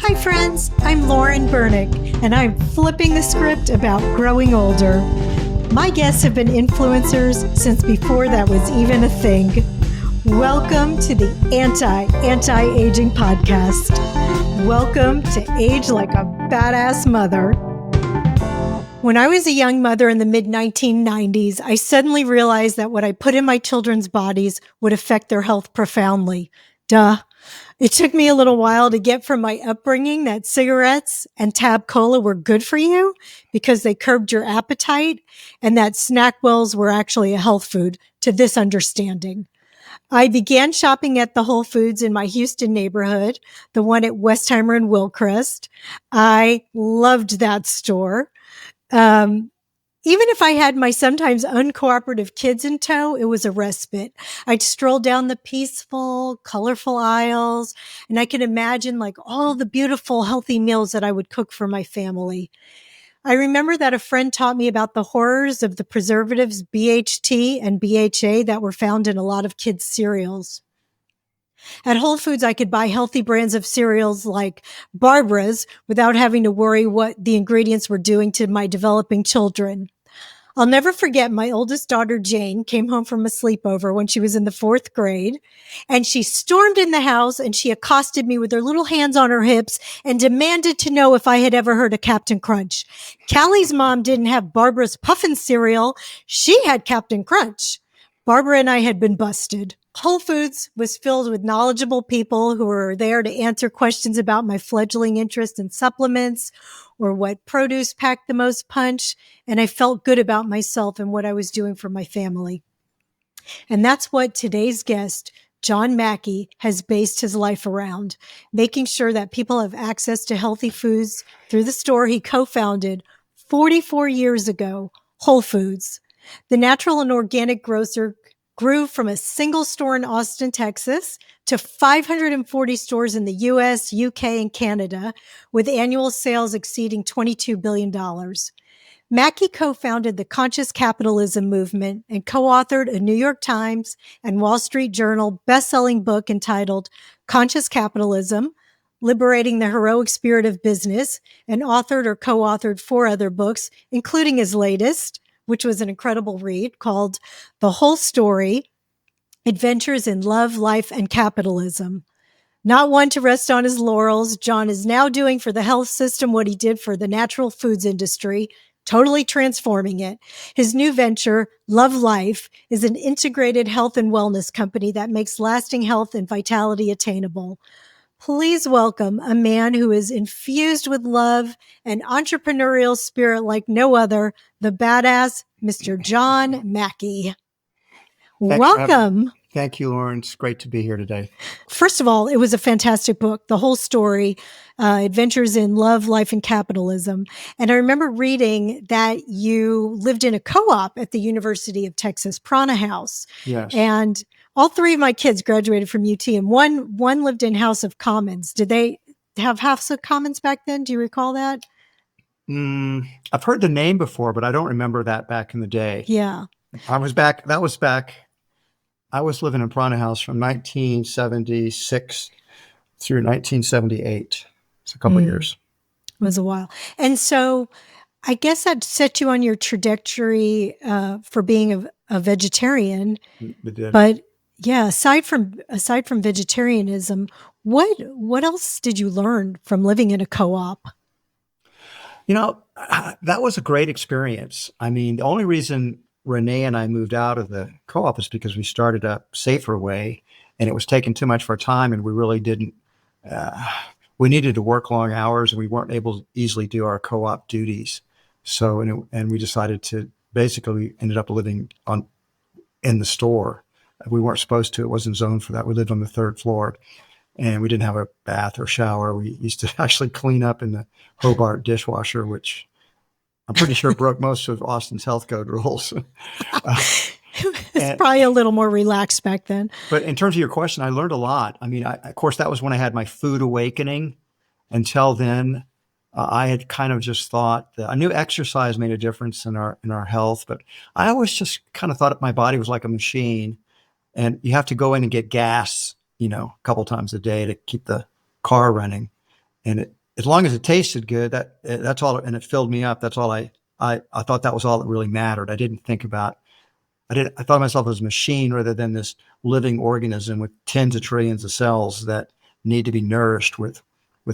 Hi friends, I'm Lauren Bernick, and I'm flipping the script about growing older. My guests have been influencers since before that was even a thing. Welcome to the Anti-Aging Podcast. Welcome to Age Like a Badass Mother. When I was a young mother in the mid-1990s, I suddenly realized that what I put in my children's bodies would affect their health profoundly. Duh. It took me a little while to get from my upbringing that cigarettes and Tab Cola were good for you because they curbed your appetite and that snack wells were actually a health food to this understanding. I began shopping at the Whole Foods in my Houston neighborhood, the one at Westheimer and Wilcrest. I loved that store. Even if I had my sometimes uncooperative kids in tow, it was a respite. I'd stroll down the peaceful, colorful aisles, and I could imagine like all the beautiful, healthy meals that I would cook for my family. I remember that a friend taught me about the horrors of the preservatives BHT and BHA that were found in a lot of kids' cereals. At Whole Foods, I could buy healthy brands of cereals like Barbara's without having to worry what the ingredients were doing to my developing children. I'll never forget my oldest daughter, Jane, came home from a sleepover when she was in the 4th grade, and she stormed in the house and she accosted me with her little hands on her hips and demanded to know if I had ever heard of Captain Crunch. Callie's mom didn't have Barbara's Puffin cereal. She had Captain Crunch. Barbara and I had been busted. Whole Foods was filled with knowledgeable people who were there to answer questions about my fledgling interest in supplements or what produce packed the most punch, and I felt good about myself and what I was doing for my family. And that's what today's guest, John Mackey, has based his life around, making sure that people have access to healthy foods through the store he co-founded 44 years ago, Whole Foods. The natural and organic grocer grew from a single store in Austin, Texas, to 540 stores in the U.S., U.K., and Canada, with annual sales exceeding $22 billion. Mackey co-founded the Conscious Capitalism movement and co-authored a New York Times and Wall Street Journal best-selling book entitled Conscious Capitalism, Liberating the Heroic Spirit of Business, and authored or co-authored 4 other books, including his latest, which was an incredible read, called The Whole Story, Adventures in Love, Life, and Capitalism. Not one to rest on his laurels, John is now doing for the health system what he did for the natural foods industry, totally transforming it. His new venture, Love Life, is an integrated health and wellness company that makes lasting health and vitality attainable. Please welcome a man who is infused with love and entrepreneurial spirit like no other, the badass Mr. John Mackey. Welcome. Thank you, Lauren. It's great to be here today. First of all, it was a fantastic book, The Whole Story, Adventures in Love, Life, and Capitalism. And I remember reading that you lived in a co-op at the University of Texas, Prana House. Yes. And all 3 of my kids graduated from UT, and one lived in House of Commons. Did they have House of Commons back then? Do you recall that? I've heard the name before, but I don't remember that back in the day. Yeah. I was living in Prana House from 1976 through 1978. It's a couple of years. It was a while. And so I guess that set you on your trajectory for being a vegetarian. It did. But yeah, aside from vegetarianism, what else did you learn from living in a co-op? That was a great experience. I mean, the only reason Renee and I moved out of the co-op is because we started a safer way, and it was taking too much of our time, and we really didn't. We needed to work long hours, and we weren't able to easily do our co-op duties. So, and we decided to basically ended up living in the store. We weren't supposed to. It wasn't zoned for that. We lived on the 3rd floor, and we didn't have a bath or shower. We used to actually clean up in the Hobart dishwasher, which I'm pretty sure broke most of Austin's health code rules. It's probably a little more relaxed back then. But in terms of your question, I learned a lot. I mean, of course, that was when I had my food awakening. Until then, I had kind of just thought that I knew exercise made a difference in our health, but I always just kind of thought my body was like a machine, and you have to go in and get gas, a couple times a day to keep the car running. and as long as it tasted good, that's all, and it filled me up. That's all I thought that was all that really mattered. I didn't think about I thought of myself as a machine rather than this living organism with tens of trillions of cells that need to be nourished with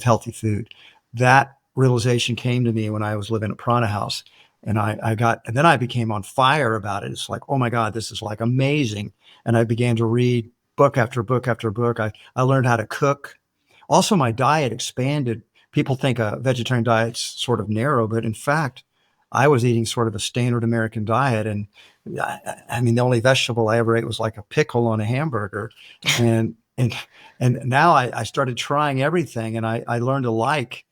healthy food. That realization came to me when I was living at Prana House, and and then I became on fire about it. It's like, oh my God, this is like amazing. And I began to read book after book after book. I learned how to cook. Also, my diet expanded. People think a vegetarian diet's sort of narrow, but in fact, I was eating sort of a standard American diet, and I mean, the only vegetable I ever ate was like a pickle on a hamburger, and and and now I started trying everything, and I learned to like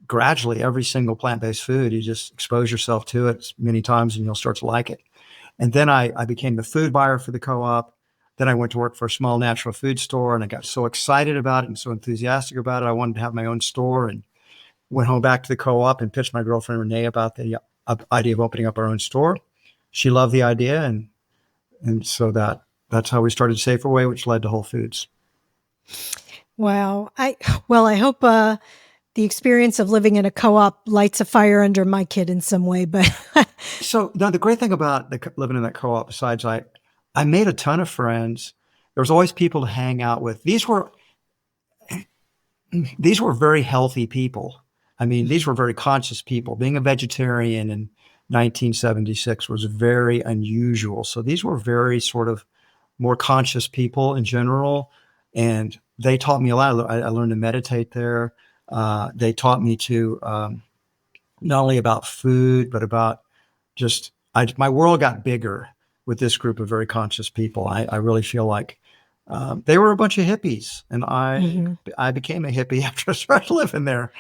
gradually every single plant-based food. You just expose yourself to it many times, and you'll start to like it. And then I became the food buyer for the co-op. Then I went to work for a small natural food store, and I got so excited about it and so enthusiastic about it. I wanted to have my own store, and went home back to the co-op and pitched my girlfriend Renee about the idea of opening up our own store. She loved the idea, and so that's how we started Saferway, which led to Whole Foods. Wow. I hope the experience of living in a co-op lights a fire under my kid in some way. But so now the great thing about living in that co-op, besides I made a ton of friends. There was always people to hang out with. These were very healthy people. I mean, these were very conscious people. Being a vegetarian in 1976 was very unusual. So these were very sort of more conscious people in general. And they taught me a lot. I learned to meditate there. They taught me to not only about food, but about just, my world got bigger with this group of very conscious people. I really feel like they were a bunch of hippies, and I became a hippie after I started living there.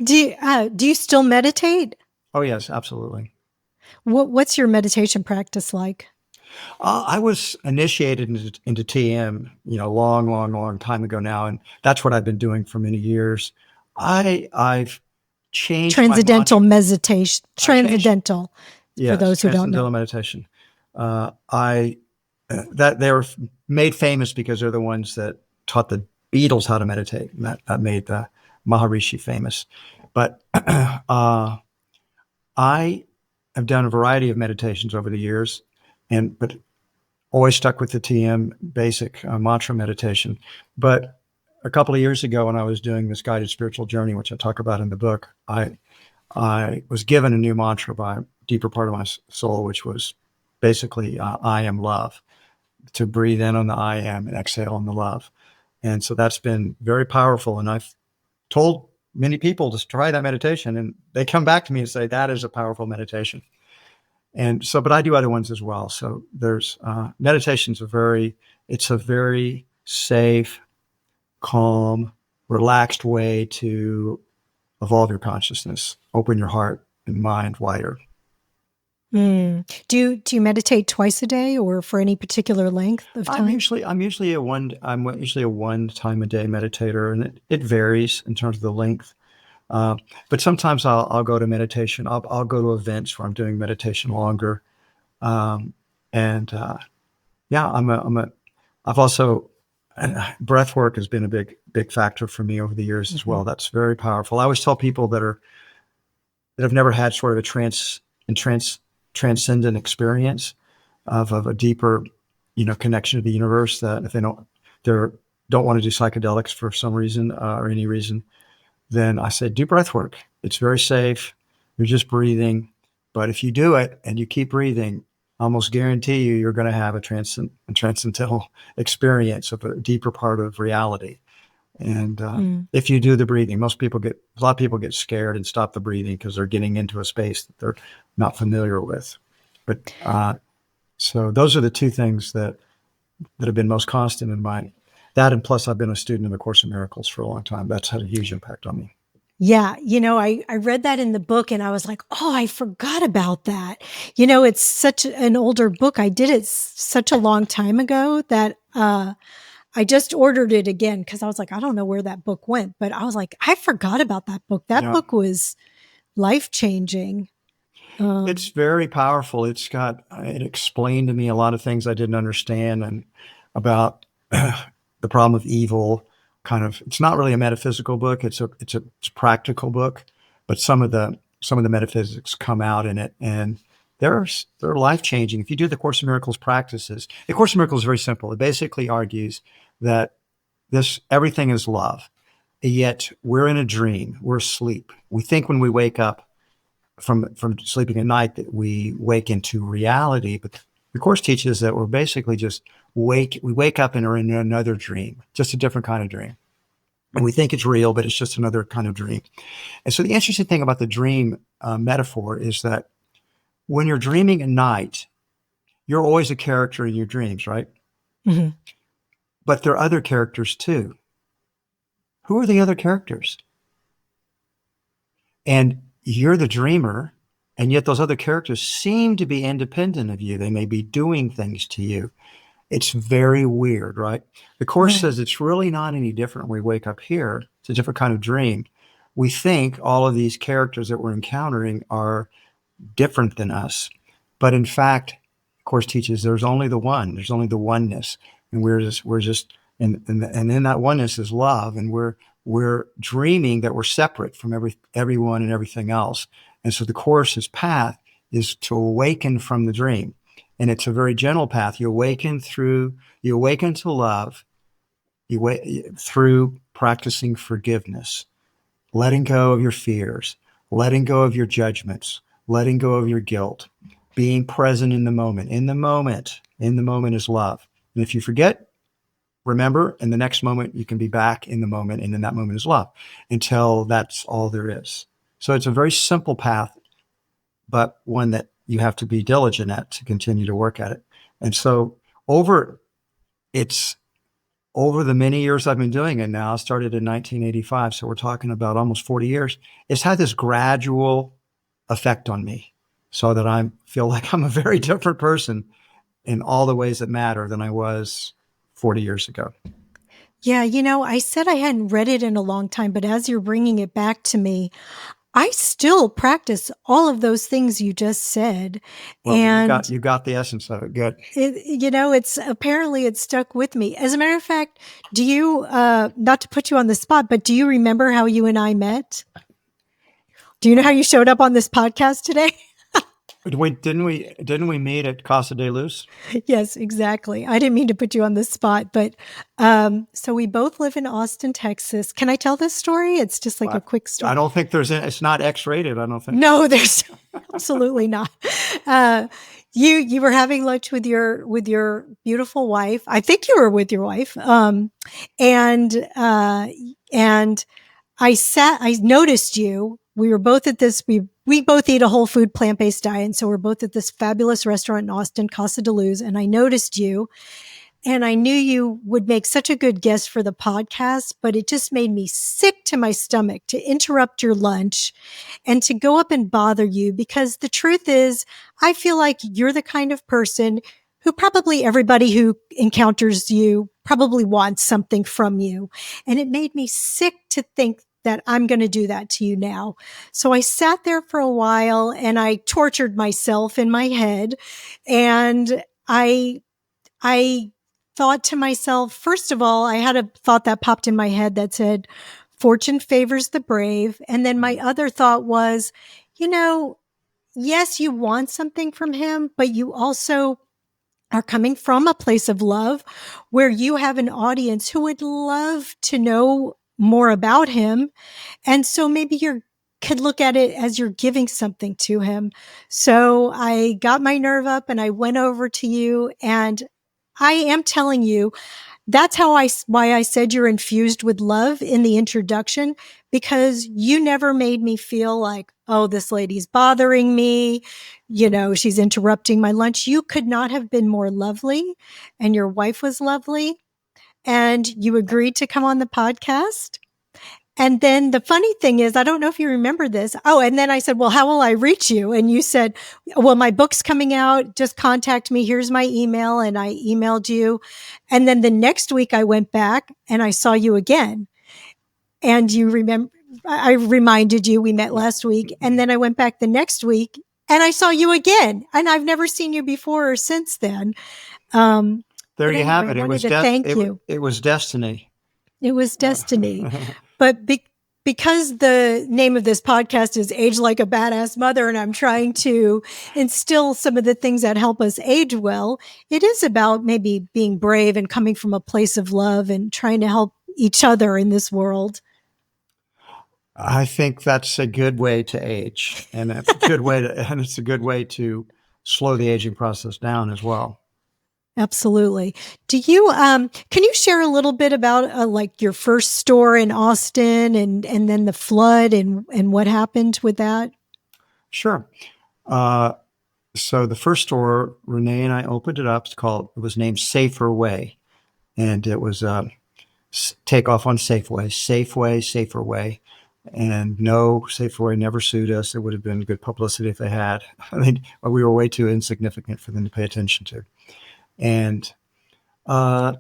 do you still meditate? Oh yes, absolutely. What's your meditation practice like? I was initiated into TM, long time ago now, and that's what I've been doing for many years. I've changed Transcendental meditation. Transcendental, For those who don't know. Transcendental meditation. That they were made famous because they're the ones that taught the Beatles how to meditate, and that made the Maharishi famous. But I have done a variety of meditations over the years, but always stuck with the TM basic mantra meditation. But a couple of years ago, when I was doing this guided spiritual journey, which I talk about in the book, I was given a new mantra by a deeper part of my soul, which was basically I am love, to breathe in on the I am and exhale on the love. And so that's been very powerful. And I've told many people to try that meditation, and they come back to me and say, that is a powerful meditation. And so, but I do other ones as well. So there's meditation's it's a very safe, calm, relaxed way to evolve your consciousness, open your heart and mind wider. Do you meditate twice a day, or for any particular length of time? I'm usually a one time a day meditator, and it varies in terms of the length. But sometimes I'll go to meditation. I'll go to events where I'm doing meditation longer. I've also, breath work has been a big factor for me over the years as well. That's very powerful. I always tell people that have never had sort of a transcendent experience of a deeper, connection to the universe, that if they don't want to do psychedelics for some reason or any reason, then I say, do breath work. It's very safe. You're just breathing. But if you do it and you keep breathing, I almost guarantee you're going to have a transcendental experience of a deeper part of reality. And if you do the breathing, a lot of people get scared and stop the breathing because they're getting into a space that they're not familiar with. But so those are the two things that have been most constant in that, and plus I've been a student of the Course in Miracles for a long time. That's had a huge impact on me. Yeah. I read that in the book, and I was like, oh, I forgot about that. It's such an older book. I did it such a long time ago that I just ordered it again because I was like, I don't know where that book went. But I was like, I forgot about that book. That book was life-changing. It's very powerful. It explained to me a lot of things I didn't understand, and about the problem of evil, kind of, it's not really a metaphysical book. It's a practical book, but some of the metaphysics come out in it, and they're life changing. If you do the Course in Miracles practices, the Course in Miracles is very simple. It basically argues that everything is love, yet we're in a dream. We're asleep. We think when we wake up from sleeping at night that we wake into reality, but the Course teaches that we're basically just we wake up and are in another dream, just a different kind of dream. And we think it's real, but it's just another kind of dream. And so the interesting thing about the dream metaphor is that when you're dreaming at night, you're always a character in your dreams, right? Mm-hmm. But there are other characters too. Who are the other characters? And you're the dreamer, and yet those other characters seem to be independent of you. They may be doing things to you. It's very weird, right? The Course says it's really not any different when we wake up here. It's a different kind of dream. We think all of these characters that we're encountering are different than us. But in fact, the Course teaches there's only the one. There's only the oneness. And we're just and in that oneness is love. And we're dreaming that we're separate from everyone and everything else. And so the Course's path is to awaken from the dream. And it's a very gentle path. You awaken to love, through practicing forgiveness, letting go of your fears, letting go of your judgments, letting go of your guilt, being present in the moment. In the moment is love. And if you forget, remember, in the next moment, you can be back in the moment, and in that moment is love, until that's all there is. So it's a very simple path, but one that you have to be diligent at to continue to work at it. And so over the many years I've been doing it now, I started in 1985, so we're talking about almost 40 years, it's had this gradual effect on me so that I feel like I'm a very different person in all the ways that matter than I was 40 years ago. Yeah, I said I hadn't read it in a long time, but as you're bringing it back to me, I still practice all of those things you just said. Well, and you got the essence of it. Good. It's stuck with me. As a matter of fact, do you, not to put you on the spot, but do you remember how you and I met? Do you know how you showed up on this podcast today? Didn't we meet at Casa de Luz? Yes, exactly. I didn't mean to put you on the spot, but so we both live in Austin, Texas. Can I tell this story? It's just like a quick story. I don't think it's not X-rated. I don't think. No, there's absolutely not. You were having lunch with your beautiful wife. I think you were with your wife. And I noticed you. We were both at this, we both eat a whole food plant-based diet. So we're both at this fabulous restaurant in Austin, Casa de Luz. And I noticed you, and I knew you would make such a good guest for the podcast, but it just made me sick to my stomach to interrupt your lunch and to go up and bother you, because the truth is, I feel like you're the kind of person who probably everybody who encounters you probably wants something from you. And it made me sick to think that I'm going to do that to you now. So I sat there for a while and I tortured myself in my head. And I thought to myself, first of all, I had a thought that popped in my head that said, fortune favors the brave. And then my other thought was, yes, you want something from him, but you also are coming from a place of love where you have an audience who would love to know more about him. And so maybe you could look at it as you're giving something to him. So I got my nerve up and I went over to you, and I am telling you, that's why I said you're infused with love in the introduction, because you never made me feel like, oh, this lady's bothering me. She's interrupting my lunch. You could not have been more lovely, and your wife was lovely, and you agreed to come on the podcast. And then the funny thing is, I don't know if you remember this. Oh, and then I said, well, how will I reach you? And you said, well, my book's coming out. Just contact me. Here's my email. And I emailed you. And then the next week I went back and I saw you again. And you remember, I reminded you we met last week. And then I went back the next week and I saw you again. And I've never seen you before or since then. There you have it. Thank you. It was destiny. It was destiny. Uh, But because the name of this podcast is Age Like a Badass Mother, and I'm trying to instill some of the things that help us age well, it is about maybe being brave and coming from a place of love and trying to help each other in this world. I think that's a good way to age, and it's a good way to slow the aging process down as well. Absolutely. Do you can you share a little bit about like your first store in Austin and then the flood and what happened with that? Sure. Uh, so the first store, Renee and I opened it up. It was named Safer Way, and it was takeoff on Safeway, Safeway, Safer Way. And no, Safeway never sued us. It would have been good publicity if they had. I mean, we were way too insignificant for them to pay attention to. And uh,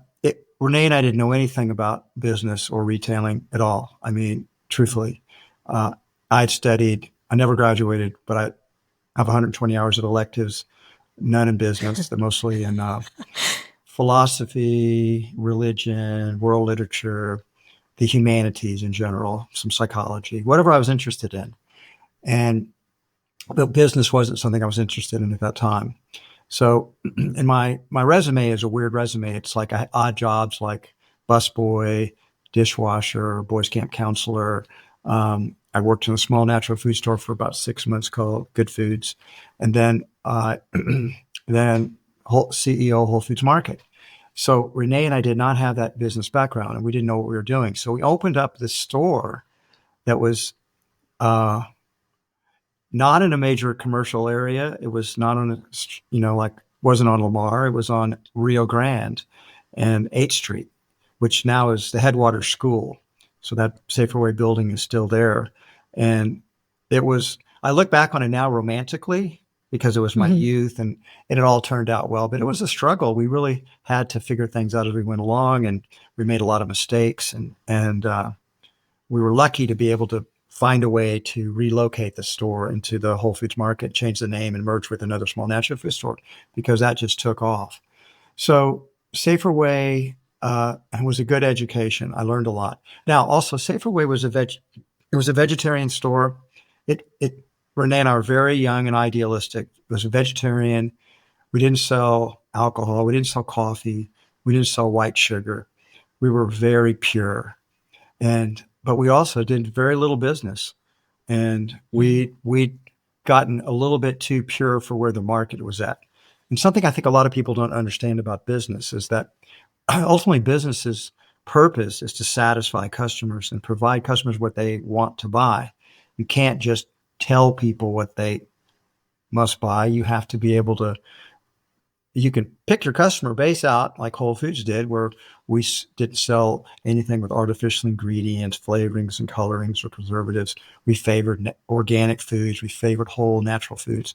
Renee and I didn't know anything about business or retailing at all. I mean, truthfully, uh, I never graduated, but I have 120 hours of electives, none in business. They're mostly in philosophy, religion, world literature, the humanities in general, some psychology, whatever I was interested in. And but business wasn't something I was interested in at that time. So, and my resume is a weird resume. It's like I had odd jobs like busboy, dishwasher, boys camp counselor. I worked in a small natural food store for about 6 months called Good Foods, and then then CEO Whole Foods Market. So Renee and I did not have that business background, and we didn't know what we were doing. So we opened up this store that was uh, not in a major commercial area. It was not on a, like wasn't on Lamar. It was on Rio Grande and 8th Street, which now is the Headwaters School. So that Safer Way building is still there. And I look back on it now romantically because it was my youth and it all turned out well, but it was a struggle. We really had to figure things out as we went along, and we made a lot of mistakes, and we were lucky to be able to find a way to relocate the store into the Whole Foods Market, change the name, and merge with another small natural food store because that just took off. So Safer Way was a good education. I learned a lot. Now, also Safer Way was it was a vegetarian store. Renee and I were very young and idealistic. It was a vegetarian. We didn't sell alcohol. We didn't sell coffee. We didn't sell white sugar. We were very pure. But we also did very little business, and we'd gotten a little bit too pure for where the market was at. And something I think a lot of people don't understand about business is that ultimately business's purpose is to satisfy customers and provide customers what they want to buy. You can't just tell people what they must buy. You have to be able to you can pick your customer base out like Whole Foods did, where we didn't sell anything with artificial ingredients, flavorings, and colorings or preservatives. We favored organic foods. We favored whole natural foods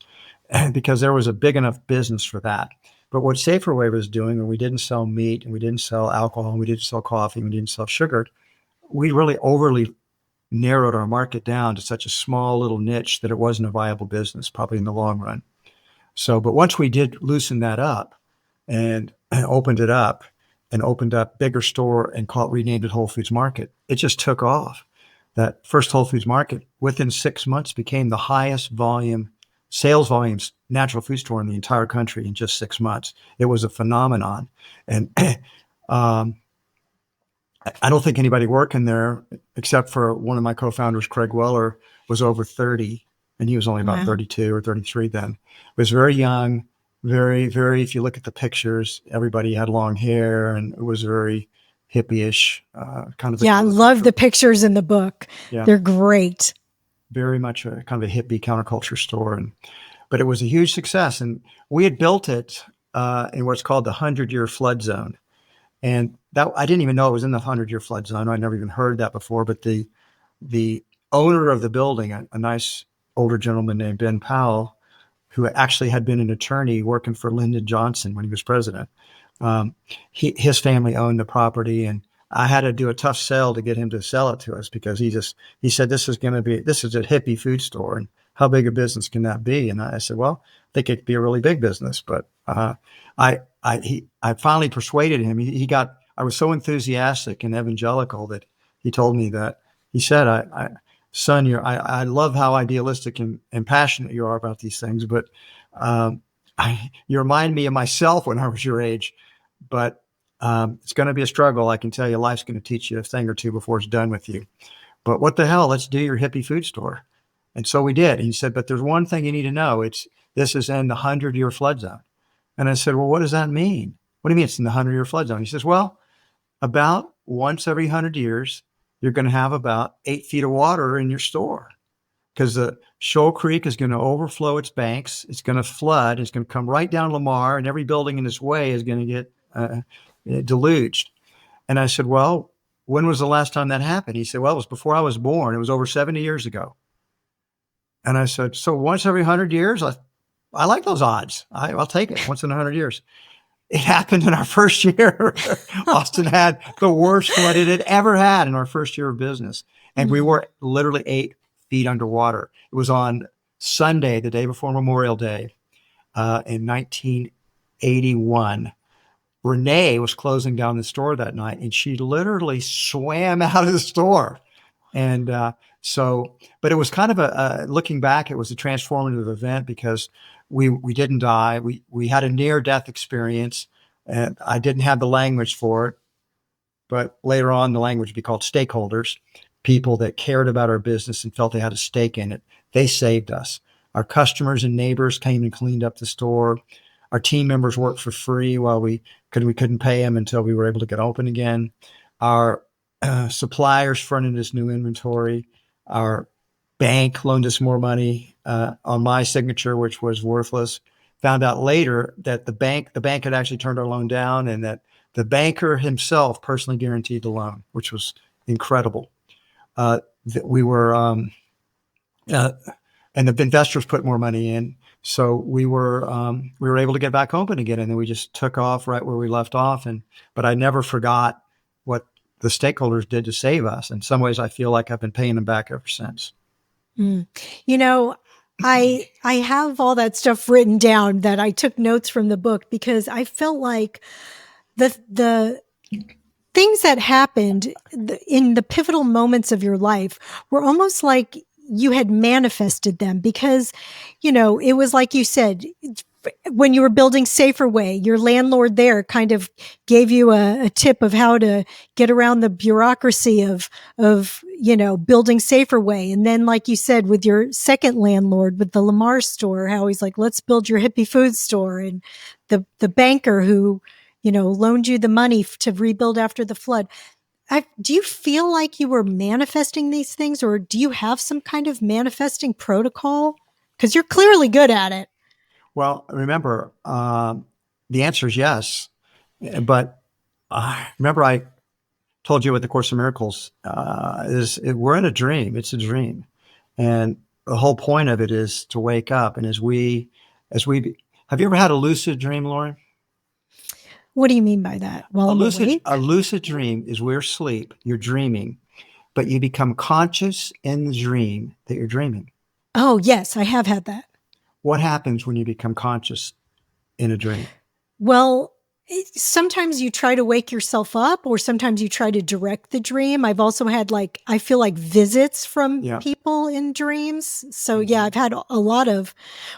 because there was a big enough business for that. But what Safer Way was doing, when we didn't sell meat and we didn't sell alcohol and we didn't sell coffee and we didn't sell sugar, we really overly narrowed our market down to such a small little niche that it wasn't a viable business, probably in the long run. So, but once we did loosen that up and opened it up and opened up bigger store and renamed it Whole Foods Market, it just took off. That first Whole Foods Market within 6 months became the highest sales volumes natural food store in the entire country in just 6 months. It was a phenomenon. And I don't think anybody working there, except for one of my co-founders, Craig Weller, was over 30, and he was only about 32 or 33 then. He was very young, very, very, if you look at the pictures, everybody had long hair, and it was very hippie-ish, kind of. Yeah, I love the pictures in the book. Yeah. They're great. Very much a kind of a hippie counterculture store. But it was a huge success. And we had built it in what's called the 100-year flood zone. And that I didn't even know it was in the 100-year flood zone. I'd never even heard that before. But the owner of the building, a nice older gentleman named Ben Powell, who actually had been an attorney working for Lyndon Johnson when he was president, his family owned the property, and I had to do a tough sell to get him to sell it to us because he said this is a hippie food store, and how big a business can that be? And I said, well, I think it could be a really big business, but I finally persuaded him. He got I was so enthusiastic and evangelical that he told me that he said, son, I love how idealistic and passionate you are about these things, but um, you remind me of myself when I was your age. But it's going to be a struggle. I can tell you, life's going to teach you a thing or two before it's done with you. But what the hell? Let's do your hippie food store. And so we did. And he said, but there's one thing you need to know. This is in the 100-year flood zone. And I said, well, what does that mean? What do you mean it's in the 100-year flood zone? He says, well, about once every 100 years, you're going to have about 8 feet of water in your store because the Shoal Creek is going to overflow its banks. It's going to flood. It's going to come right down Lamar, and every building in its way is going to get deluged. And I said, well, when was the last time that happened? He said, well, it was before I was born. It was over 70 years ago. And I said, so once every 100 years? I like those odds. I'll take it once in 100 years. It happened in our first year. Austin had the worst flood it had ever had in our first year of business. And we were literally 8 feet underwater. It was on Sunday, the day before Memorial Day, in 1981. Renee was closing down the store that night, and she literally swam out of the store. And but it was kind of looking back, it was a transformative event because we didn't die. We had a near-death experience, and I didn't have the language for it. But later on, the language would be called stakeholders, people that cared about our business and felt they had a stake in it. They saved us. Our customers and neighbors came and cleaned up the store. Our team members worked for free while we couldn't pay them until we were able to get open again. Our suppliers fronted us new inventory. Our bank loaned us more money on my signature, which was worthless. Found out later that the bank had actually turned our loan down, and that the banker himself personally guaranteed the loan, which was incredible. We were, and the investors put more money in. So we were able to get back open again, and then we just took off right where we left off. But I never forgot what the stakeholders did to save us. In some ways, I feel like I've been paying them back ever since. You know, I have all that stuff written down that I took notes from the book because I felt like the things that happened in the pivotal moments of your life were almost like you had manifested them because, it was like you said, when you were building Safer Way, your landlord there kind of gave you a tip of how to get around the bureaucracy of building Safer Way. And then, like you said, with your second landlord, with the Lamar store, how he's like, let's build your hippie food store. And the banker who, loaned you the money to rebuild after the flood. Do you feel like you were manifesting these things, or do you have some kind of manifesting protocol? Because you're clearly good at it. Well, remember, the answer is yes. But remember, I told you what the Course in Miracles we're in a dream. It's a dream. And the whole point of it is to wake up. And have you ever had a lucid dream, Lauren? What do you mean by that? A lucid dream is we're asleep, you're dreaming, but you become conscious in the dream that you're dreaming. Oh, yes, I have had that. What happens when you become conscious in a dream? Well, sometimes you try to wake yourself up, or sometimes you try to direct the dream. I've also had I feel like visits from people in dreams. So yeah, I've had a lot of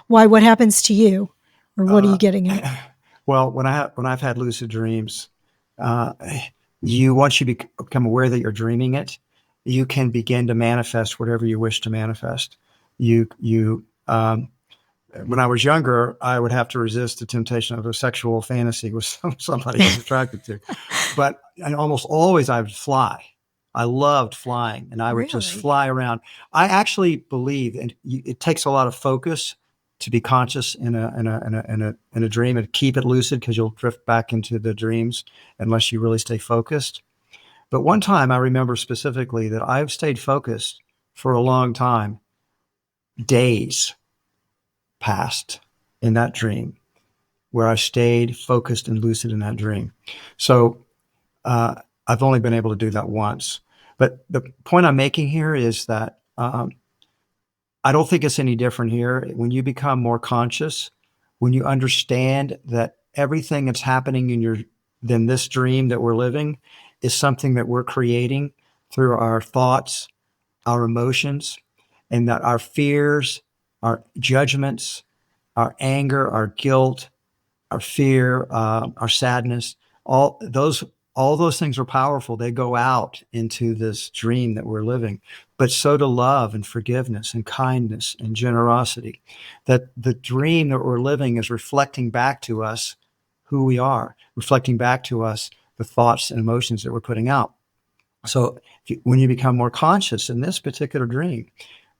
what happens to you, or what are you getting at? Well, when I've had lucid dreams, once you become aware that you're dreaming it, you can begin to manifest whatever you wish to manifest. When I was younger, I would have to resist the temptation of a sexual fantasy with somebody I was attracted to. But almost always I would fly. I loved flying, and I would just fly around. I actually believe, and it takes a lot of focus to be conscious in a dream and keep it lucid, because you'll drift back into the dreams unless you really stay focused. But one time I remember specifically that I've stayed focused for a long time. Days passed in that dream where I stayed focused and lucid in that dream. So I've only been able to do that once. But the point I'm making here is that I don't think it's any different here. When you become more conscious, when you understand that everything that's happening in your then this dream that we're living is something that we're creating through our thoughts, our emotions, and that our fears, our judgments, our anger, our guilt, our fear, our sadness, all those all those things are powerful. They go out into this dream that we're living, but so do love and forgiveness and kindness and generosity. That the dream that we're living is reflecting back to us who we are, reflecting back to us the thoughts and emotions that we're putting out. So when you become more conscious in this particular dream,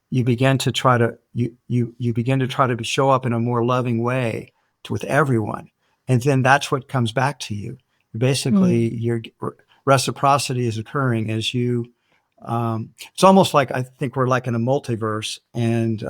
you begin to try to you begin to try to show up in a more loving way with everyone, and then that's what comes back to you. Basically, your reciprocity is occurring as you. It's almost like I think we're like in a multiverse, and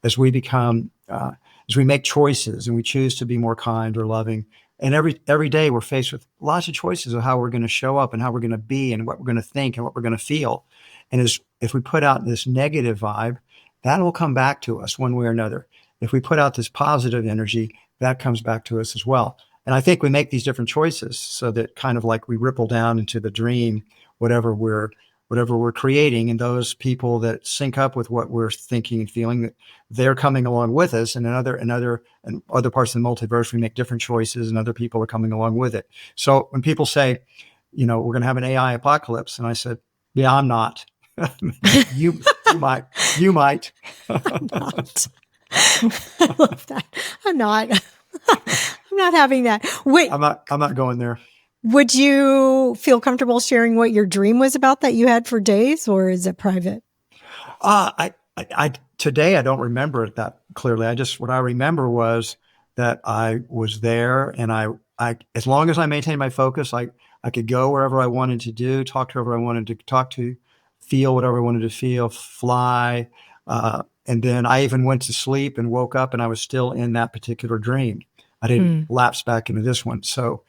as we become as we make choices and we choose to be more kind or loving, and every day we're faced with lots of choices of how we're going to show up and how we're going to be and what we're going to think and what we're going to feel. And if we put out this negative vibe, that will come back to us one way or another. If we put out this positive energy, that comes back to us as well. And I think we make these different choices so that kind of like we ripple down into the dream, whatever we're creating, and those people that sync up with what we're thinking and feeling, that they're coming along with us. And in other parts of the multiverse, we make different choices, and other people are coming along with it. So when people say, we're going to have an AI apocalypse, and I said, yeah, I'm not. you might. I'm not. I love that. I'm not. I'm not having that. Wait, I'm not going there. would you feel comfortable sharing what your dream was about that you had for days, or is it private? I today I don't remember it that clearly. What I remember was that I was there, and I as long as I maintained my focus, I could go wherever I wanted to do, talk to whoever I wanted to talk to, feel whatever I wanted to feel, fly. And then I even went to sleep and woke up, and I was still in that particular dream. I didn't lapse back into this one. So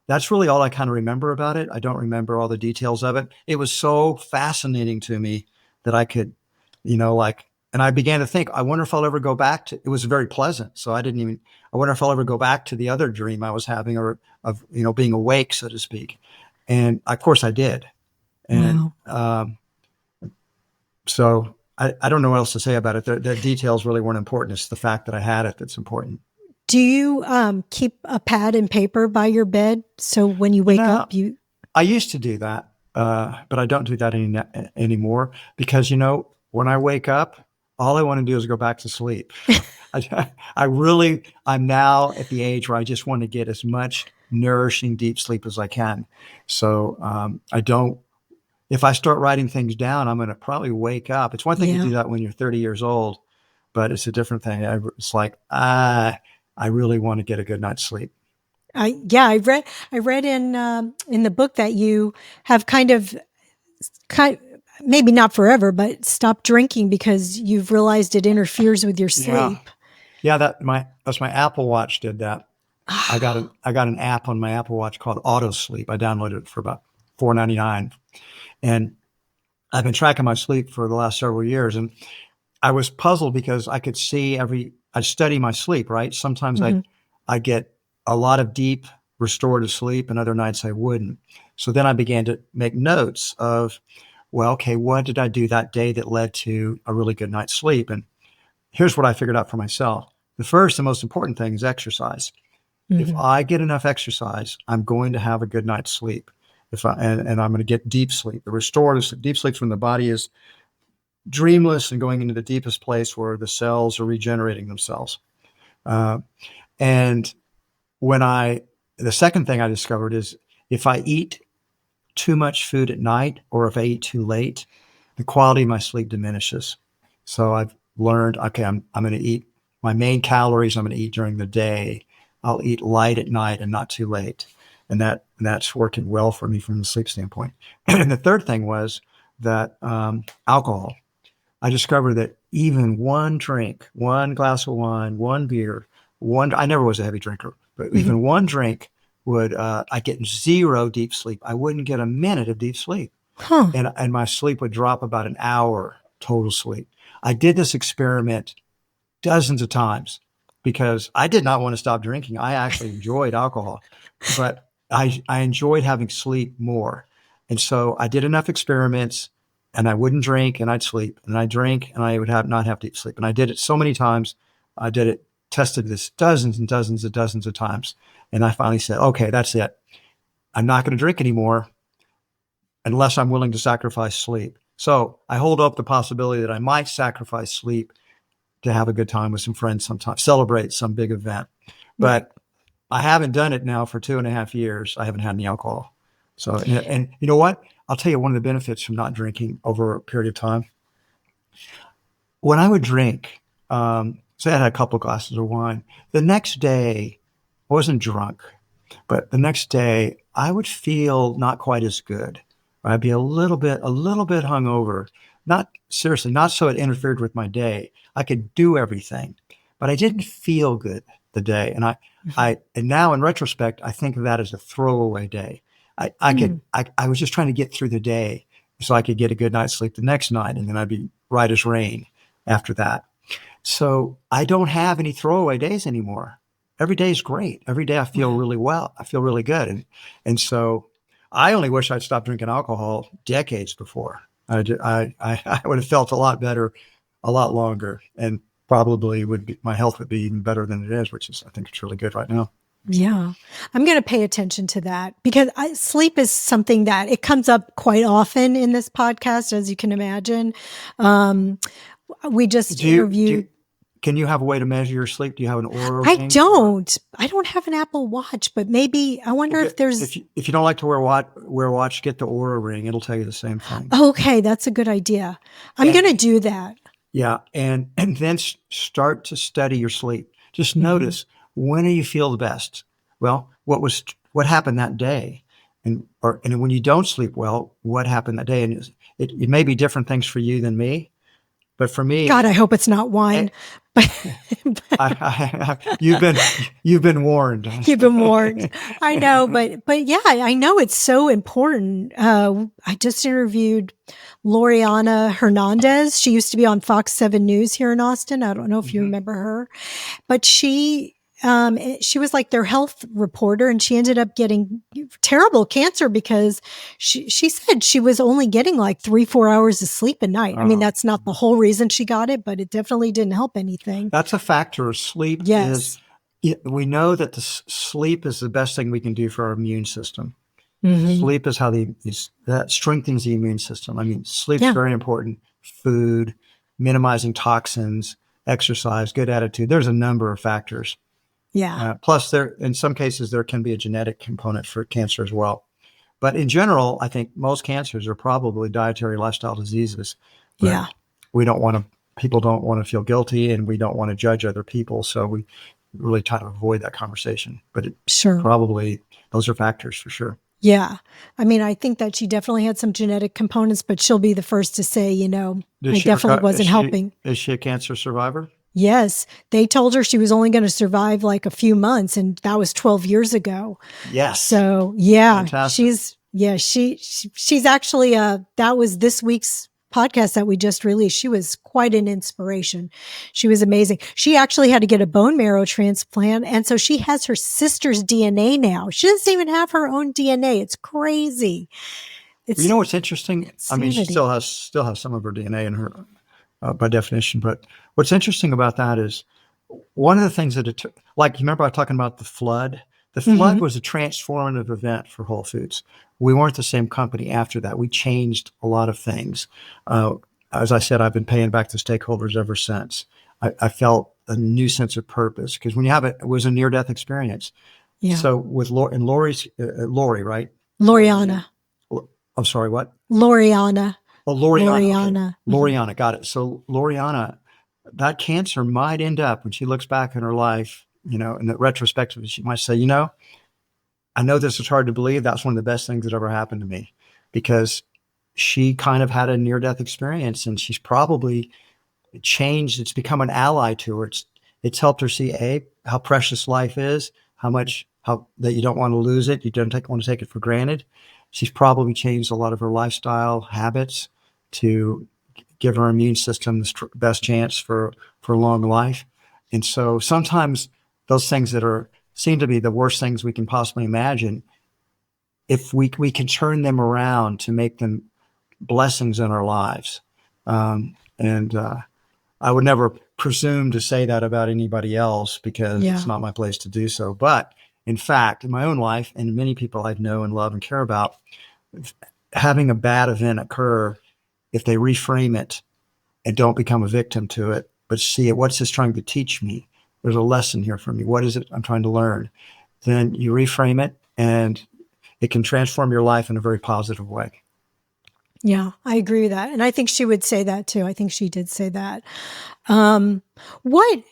that's really all I kind of remember about it. I don't remember all the details of it. It was so fascinating to me that I could, and I began to think, I wonder if I'll ever go back to, it was very pleasant. So I wonder if I'll ever go back to the other dream I was having, or of, being awake, so to speak. And of course I did. And, Wow. So I don't know what else to say about it. The details really weren't important. It's the fact that I had it that's important. Do you keep a pad and paper by your bed so when you wake up, you? I used to do that, but I don't do that anymore because, when I wake up, all I want to do is go back to sleep. I'm now at the age where I just want to get as much nourishing deep sleep as I can. So if I start writing things down, I'm going to probably wake up. It's one thing to do that when you're 30 years old, but it's a different thing. It's like, I really want to get a good night's sleep. I read in the book that you have kind maybe not forever, but stop drinking because you've realized it interferes with your sleep. Yeah, that's my Apple Watch did that. I got an app on my Apple Watch called Auto Sleep. I downloaded it for about $4.99. And I've been tracking my sleep for the last several years. And I was puzzled because I could see I study my sleep, right? Sometimes I get a lot of deep restorative sleep, and other nights I wouldn't. So then I began to make notes of, well, okay, what did I do that day that led to a really good night's sleep? And here's what I figured out for myself. The first and most important thing is exercise. If I get enough exercise, I'm going to have a good night's sleep. And I'm going to get deep sleep. The restorative sleep, deep sleep, when the body is dreamless and going into the deepest place where the cells are regenerating themselves. And the second thing I discovered is if I eat too much food at night, or if I eat too late, the quality of my sleep diminishes. So I've learned, okay, I'm going to eat my main calories. I'm going to eat during the day. I'll eat light at night and not too late. And that's working well for me from the sleep standpoint. And the third thing was that alcohol. I discovered that even one drink, one glass of wine, one beer, I never was a heavy drinker, but even one drink would, I get zero deep sleep. I wouldn't get a minute of deep sleep. And my sleep would drop about an hour total sleep. I did this experiment dozens of times because I did not want to stop drinking. I actually enjoyed alcohol, but I enjoyed having sleep more. And so I did enough experiments and I wouldn't drink and I'd sleep and I'd drink and I would not have to sleep. And I did it so many times. I did it, tested this dozens and dozens of times. And I finally said, okay, that's it. I'm not going to drink anymore unless I'm willing to sacrifice sleep. So I hold up the possibility that I might sacrifice sleep to have a good time with some friends sometimes, celebrate some big event. But I haven't done it now for 2.5 years. I haven't had any alcohol. So, and you know what? I'll tell you one of the benefits from not drinking over a period of time. When I would drink, say I had a couple of glasses of wine, the next day I wasn't drunk, but the next day I would feel not quite as good. I'd be a little bit hungover. Not seriously, not so it interfered with my day. I could do everything, but I didn't feel good the day. And and now in retrospect, I think of that as a throwaway day. I was just trying to get through the day so I could get a good night's sleep the next night, and then I'd be right as rain after that. So I don't have any throwaway days anymore. Every day is great. Every day I feel really well. I feel really good. And so I only wish I'd stopped drinking alcohol decades before. I would have felt a lot better, a lot longer, and probably my health would be even better than it is, which is, I think it's really good right now. Yeah, I'm going to pay attention to that because sleep is something that it comes up quite often in this podcast, as you can imagine. We just interviewed. Can you have a way to measure your sleep? Do you have an Oura I ring? I don't have an Apple Watch, but maybe I wonder if there's. If you don't like to wear a watch, get the Oura ring. It'll tell you the same thing. Okay, that's a good idea. I'm going to do that. Yeah, and then start to study your sleep. Just notice, when do you feel the best? Well, what happened that day, and when you don't sleep well, what happened that day? And it may be different things for you than me, but for me, God, I hope it's not wine. You've been warned. You've been warned. I know, but yeah, I know it's so important. I just interviewed Loriana Hernandez. She used to be on Fox 7 News here in Austin. I don't know if you remember her, but she was like their health reporter, and she ended up getting terrible cancer because she said she was only getting like 3-4 hours of sleep a night. I mean, that's not the whole reason she got it, but it definitely didn't help anything. That's a factor. Sleep is, we know that the sleep is the best thing we can do for our immune system. Sleep is that strengthens the immune system. I mean, sleep's very important. Food, minimizing toxins, exercise, good attitude. There's a number of factors. Yeah. Plus, in some cases, there can be a genetic component for cancer as well. But in general, I think most cancers are probably dietary lifestyle diseases. Yeah. People don't want to feel guilty, and we don't want to judge other people. So we really try to avoid that conversation. But probably those are factors for sure. Yeah. I mean, I think that she definitely had some genetic components, but she'll be the first to say, I definitely wasn't helping. Is she a cancer survivor? Yes. They told her she was only going to survive like a few months, and that was 12 years ago. Yes. So yeah, fantastic. she's actually, that was this week's podcast that we just released. She was quite an inspiration. She was amazing. She actually had to get a bone marrow transplant. And so she has her sister's DNA now. She doesn't even have her own DNA. It's crazy. You know what's interesting? I mean, she still has some of her DNA in her by definition. But what's interesting about that is one of the things that you remember I was talking about the flood? The flood was a transformative event for Whole Foods. We weren't the same company after that. We changed a lot of things. As I said, I've been paying back to stakeholders ever since. I felt a new sense of purpose because when you have it was a near-death experience. Yeah. So with Lori, right? Loriana. I'm sorry, what? Loriana. Oh, Loriana. Loriana. Okay. Loriana, got it. So Loriana, that cancer might end up when she looks back in her life, in the retrospective, she might say, I know this is hard to believe. That's one of the best things that ever happened to me because she kind of had a near-death experience and she's probably changed. It's become an ally to her. It's helped her see how precious life is, how that you don't want to lose it. You don't want to take it for granted. She's probably changed a lot of her lifestyle habits to give her immune system the best chance for a long life. And so sometimes those things that seem to be the worst things we can possibly imagine if we can turn them around to make them blessings in our lives. And I would never presume to say that about anybody else because it's Yeah. not my place to do so. But in fact, in my own life and many people I know and love and care about, having a bad event occur, if they reframe it and don't become a victim to it, but see it, what's this trying to teach me? There's a lesson here for me. What is it I'm trying to learn? Then you reframe it and it can transform your life in a very positive way. Yeah, I agree with that. And I think she would say that too. I think she did say that. Um, what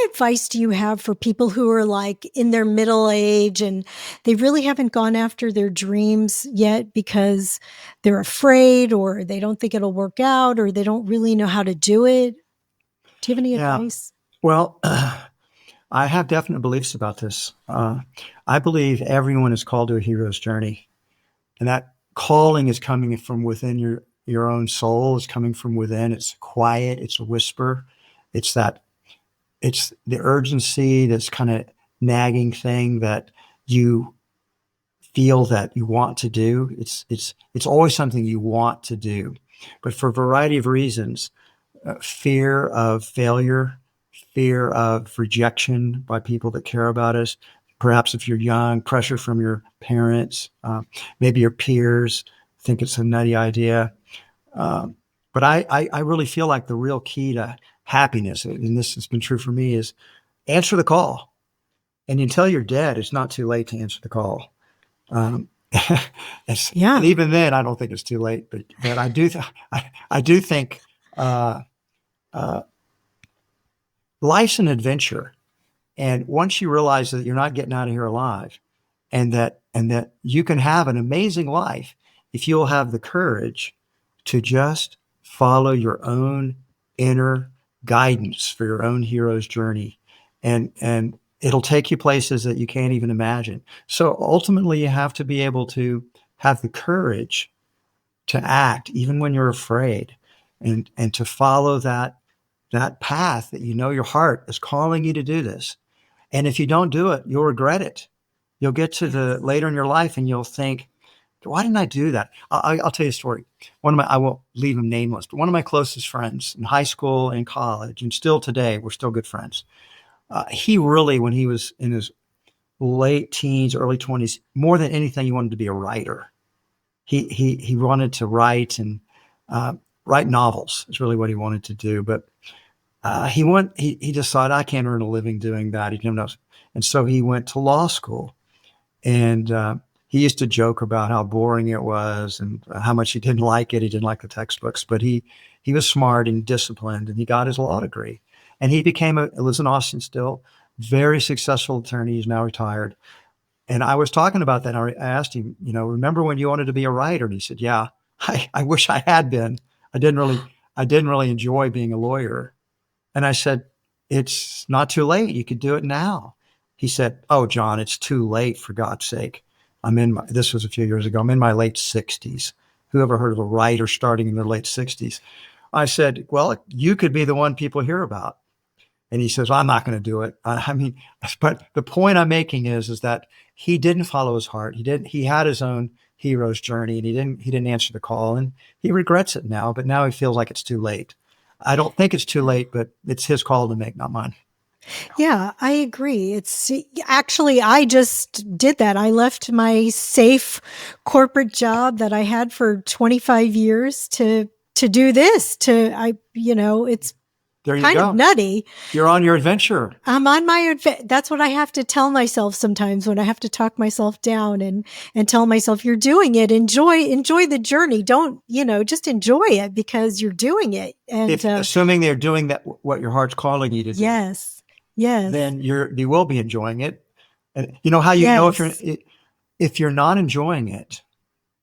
advice do you have for people who are like in their middle age and they really haven't gone after their dreams yet because they're afraid or they don't think it'll work out or they don't really know how to do it? Do you have any Yeah. advice? Well, I have definite beliefs about this. I believe everyone is called to a hero's journey, and that calling is coming from within your own soul. It's coming from within. It's quiet. It's a whisper. It's that. It's the urgency. This kind of nagging thing that you feel that you want to do. It's always something you want to do, but for a variety of reasons, fear of failure, fear of rejection by people that care about us. Perhaps if you're young, pressure from your parents, maybe your peers think it's a nutty idea. Um, but I really feel like the real key to happiness, and this has been true for me, is answer the call. And until you're dead, it's not too late to answer the call. Um, and Yeah. even then, I don't think it's too late. But I do think uh, uh, life's an adventure. And once you realize that you're not getting out of here alive and that you can have an amazing life if you'll have the courage to just follow your own inner guidance for your own hero's journey. And it'll take you places that you can't even imagine. So ultimately you have to be able to have the courage to act even when you're afraid and to follow that path that you know your heart is calling you to do this. And if you don't do it, you'll regret it. You'll get to the Yes. later in your life and you'll think, why didn't I do that? I'll tell you a story. I won't leave him nameless, but one of my closest friends in high school and college, and still today, we're still good friends. He really, when he was in his late teens, early 20s, more than anything, he wanted to be a writer. He wanted to write and uh, write novels. Is really what he wanted to do. But he decided I can't earn a living doing that. He didn't know, and so he went to law school. And he used to joke about how boring it was and how much he didn't like it. He didn't like the textbooks, but he was smart and disciplined, and he got his law degree. And he lives in Austin still, very successful attorney. He's now retired. And I was talking about that. I asked him, remember when you wanted to be a writer? And he said, yeah, I wish I had been. I didn't really enjoy being a lawyer. And I said, it's not too late. You could do it now. He said, oh, John, it's too late, for God's sake. This was a few years ago. I'm in my late 60s. Who ever heard of a writer starting in their late 60s? I said, well, you could be the one people hear about. And he says, I'm not going to do it. But the point I'm making is that he didn't follow his heart. He had his own hero's journey and he didn't answer the call and he regrets it now, but now he feels like it's too late. I don't think it's too late, but it's his call to make, not mine. Yeah, I agree. It's actually, I just did that. I left my safe corporate job that I had for 25 years to do this it's There you kind of go. nutty. You're on your adventure. I'm on my that's what I have to tell myself sometimes when I have to talk myself down and tell myself you're doing it. Enjoy the journey. Don't, just enjoy it because you're doing it. And If assuming they're doing that, what your heart's calling you to do, yes. Yes. then you will be enjoying it. And you know how you know Yes. if you're not enjoying it,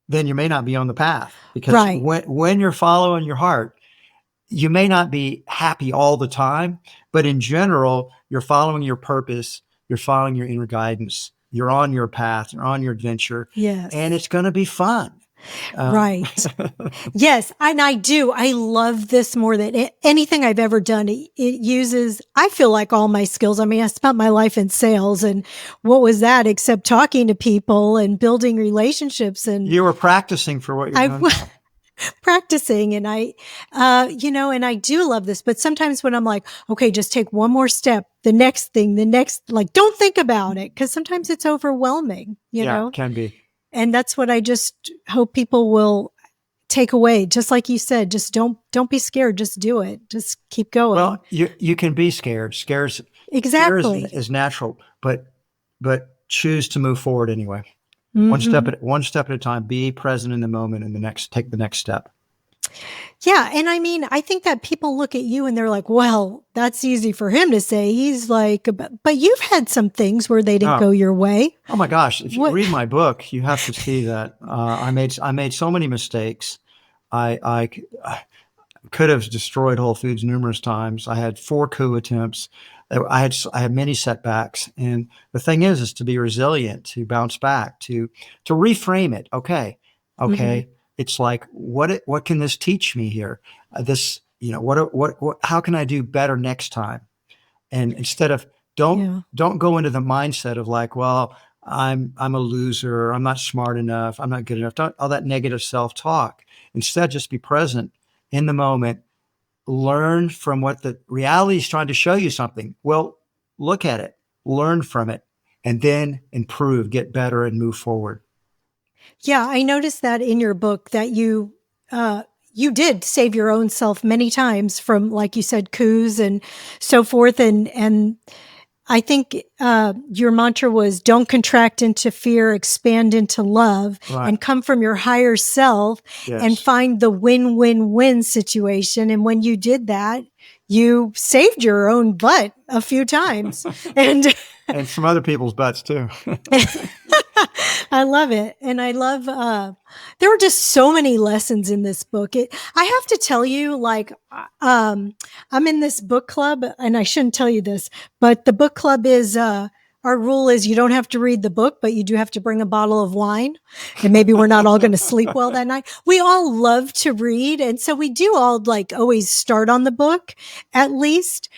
then you may not be on the path because Right. when you're following your heart, you may not be happy all the time, but in general, you're following your purpose, you're following your inner guidance, you're on your path, you're on your adventure, Yes. and it's going to be fun. Right. Yes, and I do. I love this more than anything I've ever done. It uses, I feel like, all my skills. I mean, I spent my life in sales, and what was that except talking to people and building relationships? And You were practicing for what you're I doing was now. practicing, and and I do love this. But sometimes when I'm like, okay, just take one more step, the next thing, like, don't think about it, because sometimes it's overwhelming, Yeah, can be. and that's what I just hope people will take away. Just like you said, just don't be scared. Just do it. Just keep going. Well, you can be scared. Fear Exactly. is natural, but choose to move forward anyway. Hmm. One step at a time. Be present in the moment, and take the next step. Yeah. And I mean, I think that people look at you and they're like, well, that's easy for him to say. He's like, but you've had some things where they didn't Oh, go your way. oh my gosh! If you What? read my book, you have to see that I made so many mistakes. I could have destroyed Whole Foods numerous times. I had 4 coup attempts. I had many setbacks, and the thing is to be resilient, to bounce back, to reframe it. Okay, Hmm. okay. It's like what can this teach me here? This what how can I do better next time? And instead of Yeah. don't go into the mindset of like, well, I'm a loser, I'm not smart enough, I'm not good enough. Don't, all that negative self talk. Instead, just be present in the moment, learn from what the reality is trying to show you something. Well, look at it, learn from it, and then improve, get better, and move forward. Yeah. I noticed that in your book that uh, you did save your own self many times from, like you said, coups and so forth. And I think your mantra was don't contract into fear, expand into love, Right. and come from your higher self and Yes. find the win win win situation. And when you did that, you saved your own butt a few times. And And some other people's butts too. I love it. And I love, there were just so many lessons in this book. I have to tell you, like, I'm in this book club, and I shouldn't tell you this, but the book club is, our rule is you don't have to read the book, but you do have to bring a bottle of wine. And maybe we're not all going to sleep well that night. We all love to read. And so we do all like always start on the book at least.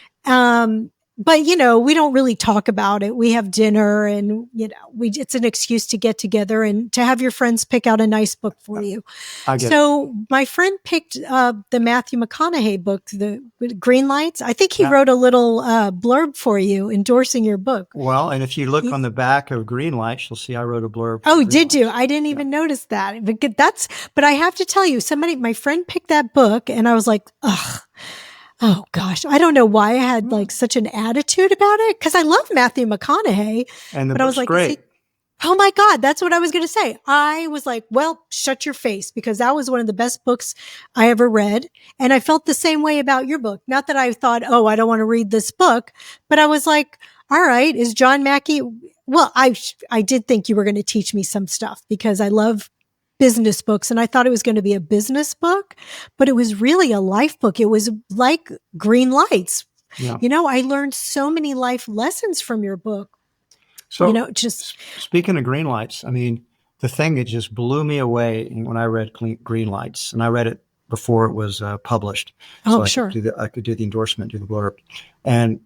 But we don't really talk about it. We have dinner, and it's an excuse to get together and to have your friends pick out a nice book for you. I get it. So my friend picked the Matthew McConaughey book, the Green Lights. I think he Yeah. wrote a little blurb for you endorsing your book. Well, and if you look He's, on the back of Green Lights, you'll see I wrote a blurb for oh, Green did you? Lights. I didn't Yeah. even notice that. But I have to tell you, my friend picked that book, and I was like, ugh. Oh gosh, I don't know why I had like such an attitude about it, because I love Matthew McConaughey, And the but I was book's like, is he? great. Oh my God, that's what I was going to say. I was like, well, shut your face, because that was one of the best books I ever read. And I felt the same way about your book. Not that I thought, oh, I don't want to read this book, but I was like, all right, is John Mackey? Well, I did think you were going to teach me some stuff, because I love business books, and I thought it was going to be a business book, but it was really a life book. It was like Green Lights. Yeah. I learned so many life lessons from your book. So, Just speaking of Green Lights, I mean, the thing that just blew me away when I read Green Lights, and I read it before it was published, so oh, I could sure. do the endorsement, do the blurb, and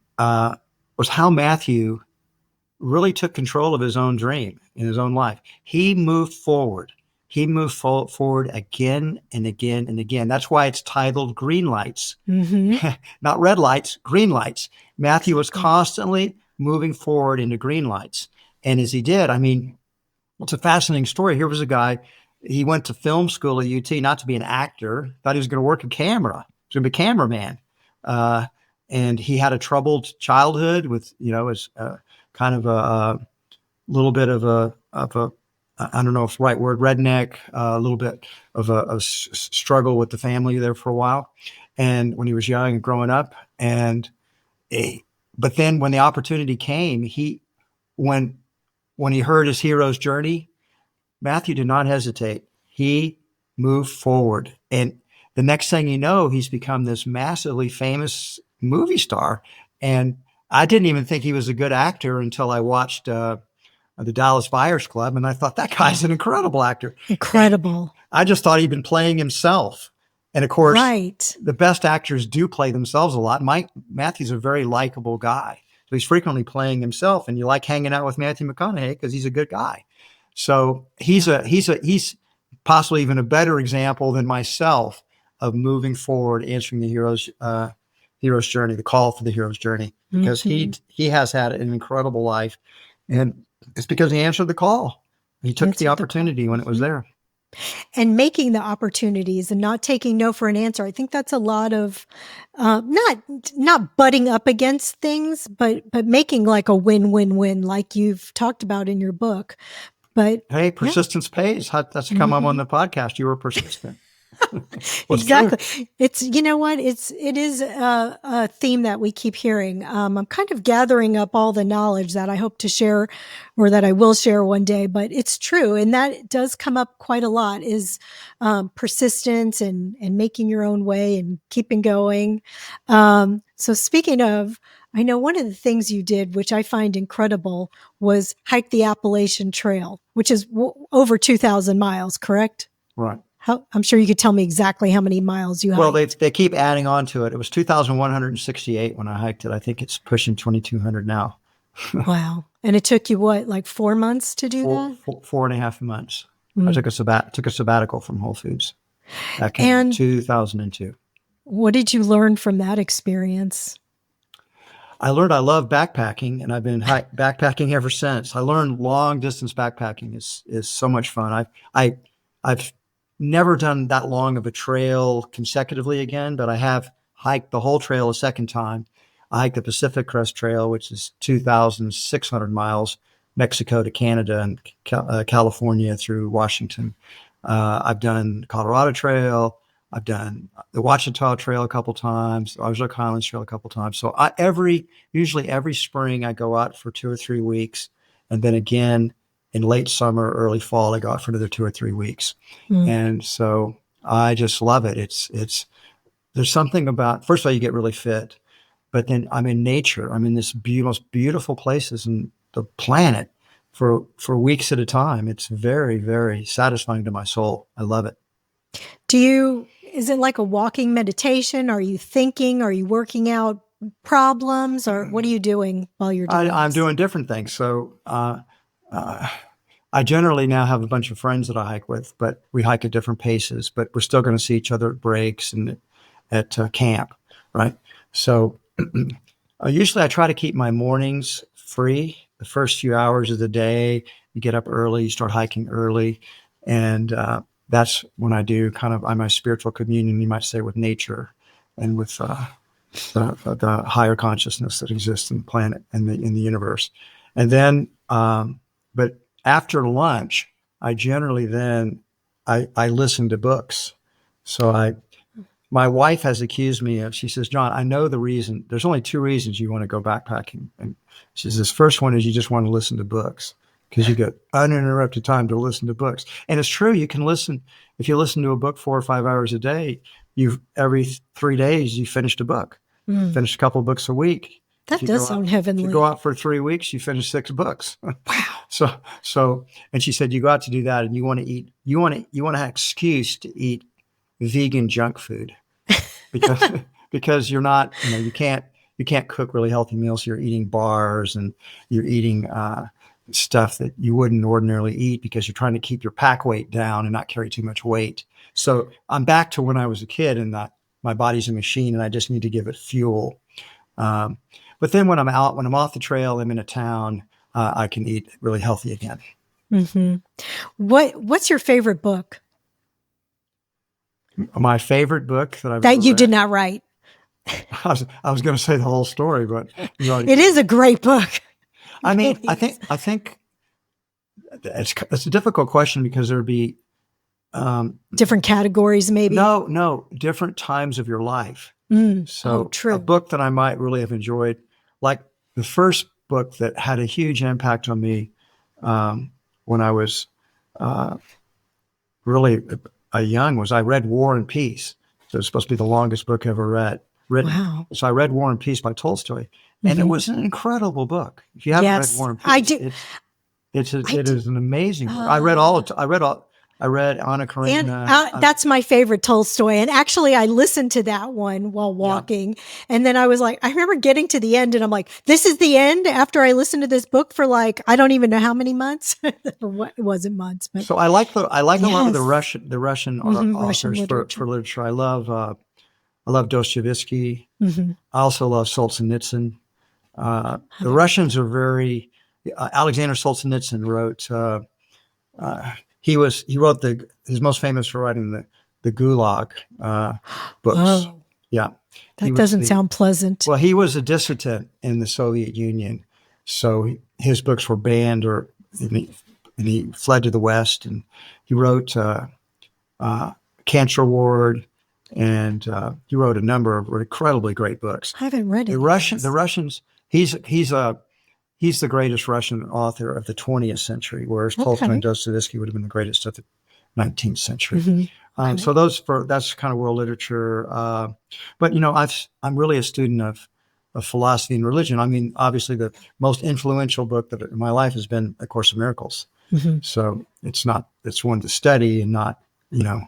was how Matthew really took control of his own dream in his own life. He moved forward. He moved forward again and again and again. That's why it's titled Green Lights, Mm-hmm. not red lights, green lights. Matthew was constantly moving forward into green lights. And as he did, I mean, it's a fascinating story. Here was a guy, he went to film school at UT, not to be an actor, thought he was going to work a camera. He was going to be a cameraman. And he had a troubled childhood with, as kind of a little bit of a I don't know if it's the right word, redneck, a little bit of a struggle with the family there for a while. And when he was young and growing up, but then when the opportunity came, when when he heard his hero's journey, Matthew did not hesitate. He moved forward, and the next thing you know, he's become this massively famous movie star. And I didn't even think he was a good actor until I watched the Dallas Buyers Club, and I thought that guy's an incredible actor. Incredible. I just thought he'd been playing himself. And of course, Right. the best actors do play themselves a lot. Mike Matthew's a very likable guy. So he's frequently playing himself, and you like hanging out with Matthew McConaughey because he's a good guy. So he's possibly even a better example than myself of moving forward, answering the hero's journey, the call for the hero's journey, because he has had an incredible life, and it's because he answered the call. He took the opportunity when it was there. And making the opportunities and not taking no for an answer. I think that's a lot of not butting up against things, but making like a win-win-win, like you've talked about in your book. But hey, persistence pays. That's come up on the podcast. You were persistent. Exactly. True. It's, you know what? it is a theme that we keep hearing. I'm kind of gathering up all the knowledge that I hope to share, or that I will share one day, but it's true. And that does come up quite a lot, is persistence and making your own way and keeping going. So speaking of, I know one of the things you did, which I find incredible, was hike the Appalachian Trail, which is over 2,000 miles, correct? Right. I'm sure you could tell me exactly how many miles you hiked. Well, they keep adding on to it. It was 2,168 when I hiked it. I think it's pushing 2,200 now. Wow. And it took you what, like 4 months to do that? 4.5 months. I took a sabbatical from Whole Foods back in 2002. What did you learn from that experience? I learned I love backpacking, and I've been backpacking ever since. I learned long distance backpacking is so much fun. I've never done that long of a trail consecutively again, but I have hiked the whole trail a second time. I hiked the Pacific Crest Trail, which is 2,600 miles, Mexico to Canada and California through Washington. I've done Colorado Trail. I've done the Ouachita Trail a couple times, Ozark Highlands Trail a couple times. So usually every spring I go out for 2 or 3 weeks, and then again in late summer, early fall, I go out for another 2 or 3 weeks. And so I just love it. There's something about, first of all, you get really fit, but then I'm in nature. I'm in this most beautiful places in the planet for weeks at a time. It's very, very satisfying to my soul. I love it. Is it like a walking meditation? Are you thinking? Are you working out problems? Or what are you doing while you're doing I'm doing different things. So, I generally now have a bunch of friends that I hike with, but we hike at different paces, but we're still going to see each other at breaks and at camp, right? So usually I try to keep my mornings free. The first few hours of the day, you get up early, you start hiking early, and that's when I do I'm my spiritual communion, you might say, with nature and with the higher consciousness that exists in the planet and in the universe. And then, but after lunch, I generally I listen to books. So my wife has accused me of, she says, John, I know the reason, there's only 2 reasons you want to go backpacking. And she says, this first one is you just want to listen to books because you get uninterrupted time to listen to books. And it's true. You can listen, if you listen to a book 4 or 5 hours a day, every 3 days, you finished a book, finished a couple of books a week. That does sound heavenly. If you go out for 3 weeks, you finish 6 books. Wow. So, and she said, you go out to do that and you want to eat, you want to have an excuse to eat vegan junk food because you're not, you can't cook really healthy meals. You're eating bars and you're eating stuff that you wouldn't ordinarily eat because you're trying to keep your pack weight down and not carry too much weight. So I'm back to when I was a kid and my body's a machine and I just need to give it fuel. But then when I'm off the trail, I'm in a town, I can eat really healthy again. Mm-hmm. What's your favorite book? My favorite book that that you did not write. I was going to say the whole story, but it is a great book. I mean, I think it's a difficult question because there'd be different categories, maybe. No, different times of your life. So true. A book that I might really have enjoyed, like the first book that had a huge impact on me when I was really young was I read War and Peace. So it's supposed to be the longest book ever written. Wow. So I read War and Peace by Tolstoy, and it was an incredible book. If you haven't read War and Peace, It is an amazing book. I read Anna And Karenina. that's my favorite Tolstoy. And actually, I listened to that one while walking. And then I was like, I remember getting to the end and I'm like, this is the end after I listened to this book for like, I don't even know how many months. Or what, it wasn't months, but So I like a lot of the yes. Russian Russian authors literature. for literature. I love Dostoevsky. Mhm. I also love Solzhenitsyn. The Russians are very. Alexander Solzhenitsyn wrote. He wrote his most famous for writing the Gulag books. Oh, Yeah, he that was doesn't sound pleasant. well. He was a dissident in the Soviet Union, so his books were banned, and he fled to the West, and he wrote Cancer Ward, and he wrote a number of incredibly great books. I haven't read it. The Russians. He's the greatest Russian author of the 20th century, whereas Tolstoy and Dostoevsky would have been the greatest of the 19th century. Mm-hmm. So that's kind of world literature. But I'm really a student of philosophy and religion. I mean, obviously, the most influential book that in my life has been A Course in Miracles. Mm-hmm. So it's one to study and not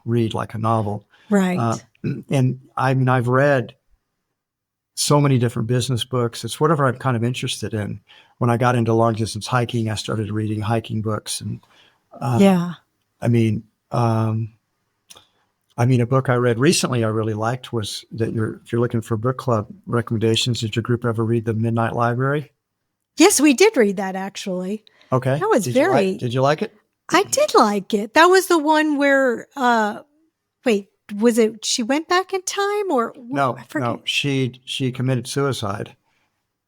read like a novel. Right. And I mean, I've read so many different business books. It's whatever I'm kind of interested in. When I got into long distance hiking, I started reading hiking books, and yeah. I mean, a book I read recently I really liked was that if you're looking for book club recommendations, did your group ever read The Midnight Library? Yes, we did read that actually. Okay. That was Did you like it? I did like it. That was the one where, wait, was it, she went back in time or? No, she committed suicide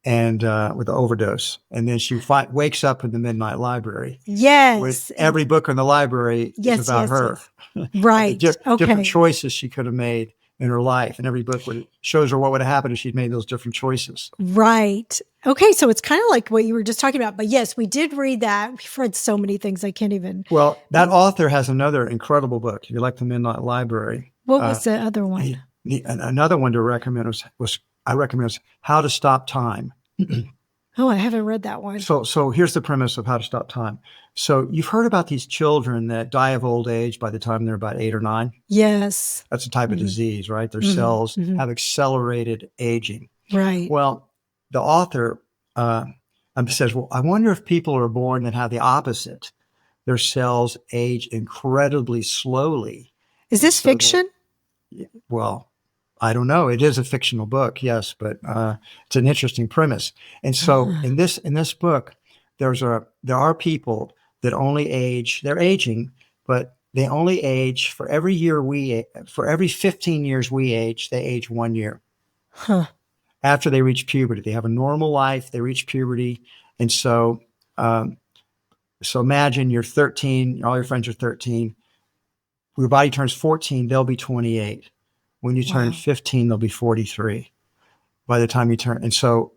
and with an overdose. And then she wakes up in the Midnight Library. Yes. With every book in the library is about her. Yes. Right. Different choices she could have made in her life. And every book shows her what would have happened if she'd made those different choices. Right. Okay. So it's kind of like what you were just talking about. But yes, we did read that. We've read so many things I can't even. Well, that author has another incredible book. If you like The Midnight Library. What was the other one? Another one to recommend was How to Stop Time. Oh, I haven't read that one. So here's the premise of How to Stop Time. So you've heard about these children that die of old age by the time they're about 8 or 9? Yes. That's a type of disease, right? Their cells have accelerated aging. Right. Well, the author says, well, I wonder if people are born that have the opposite. Their cells age incredibly slowly. Is this fiction? Well, I don't know. It is a fictional book, yes, but it's an interesting premise. And so in this book, there are people that only age. They're aging, but they only age for every 15 years we age. They age 1 year. Huh. After they reach puberty, they have a normal life. They reach puberty, and so imagine you're 13. All your friends are 13. Your body turns 14, they'll be 28. When you turn 15, they'll be 43 by the time you turn. And so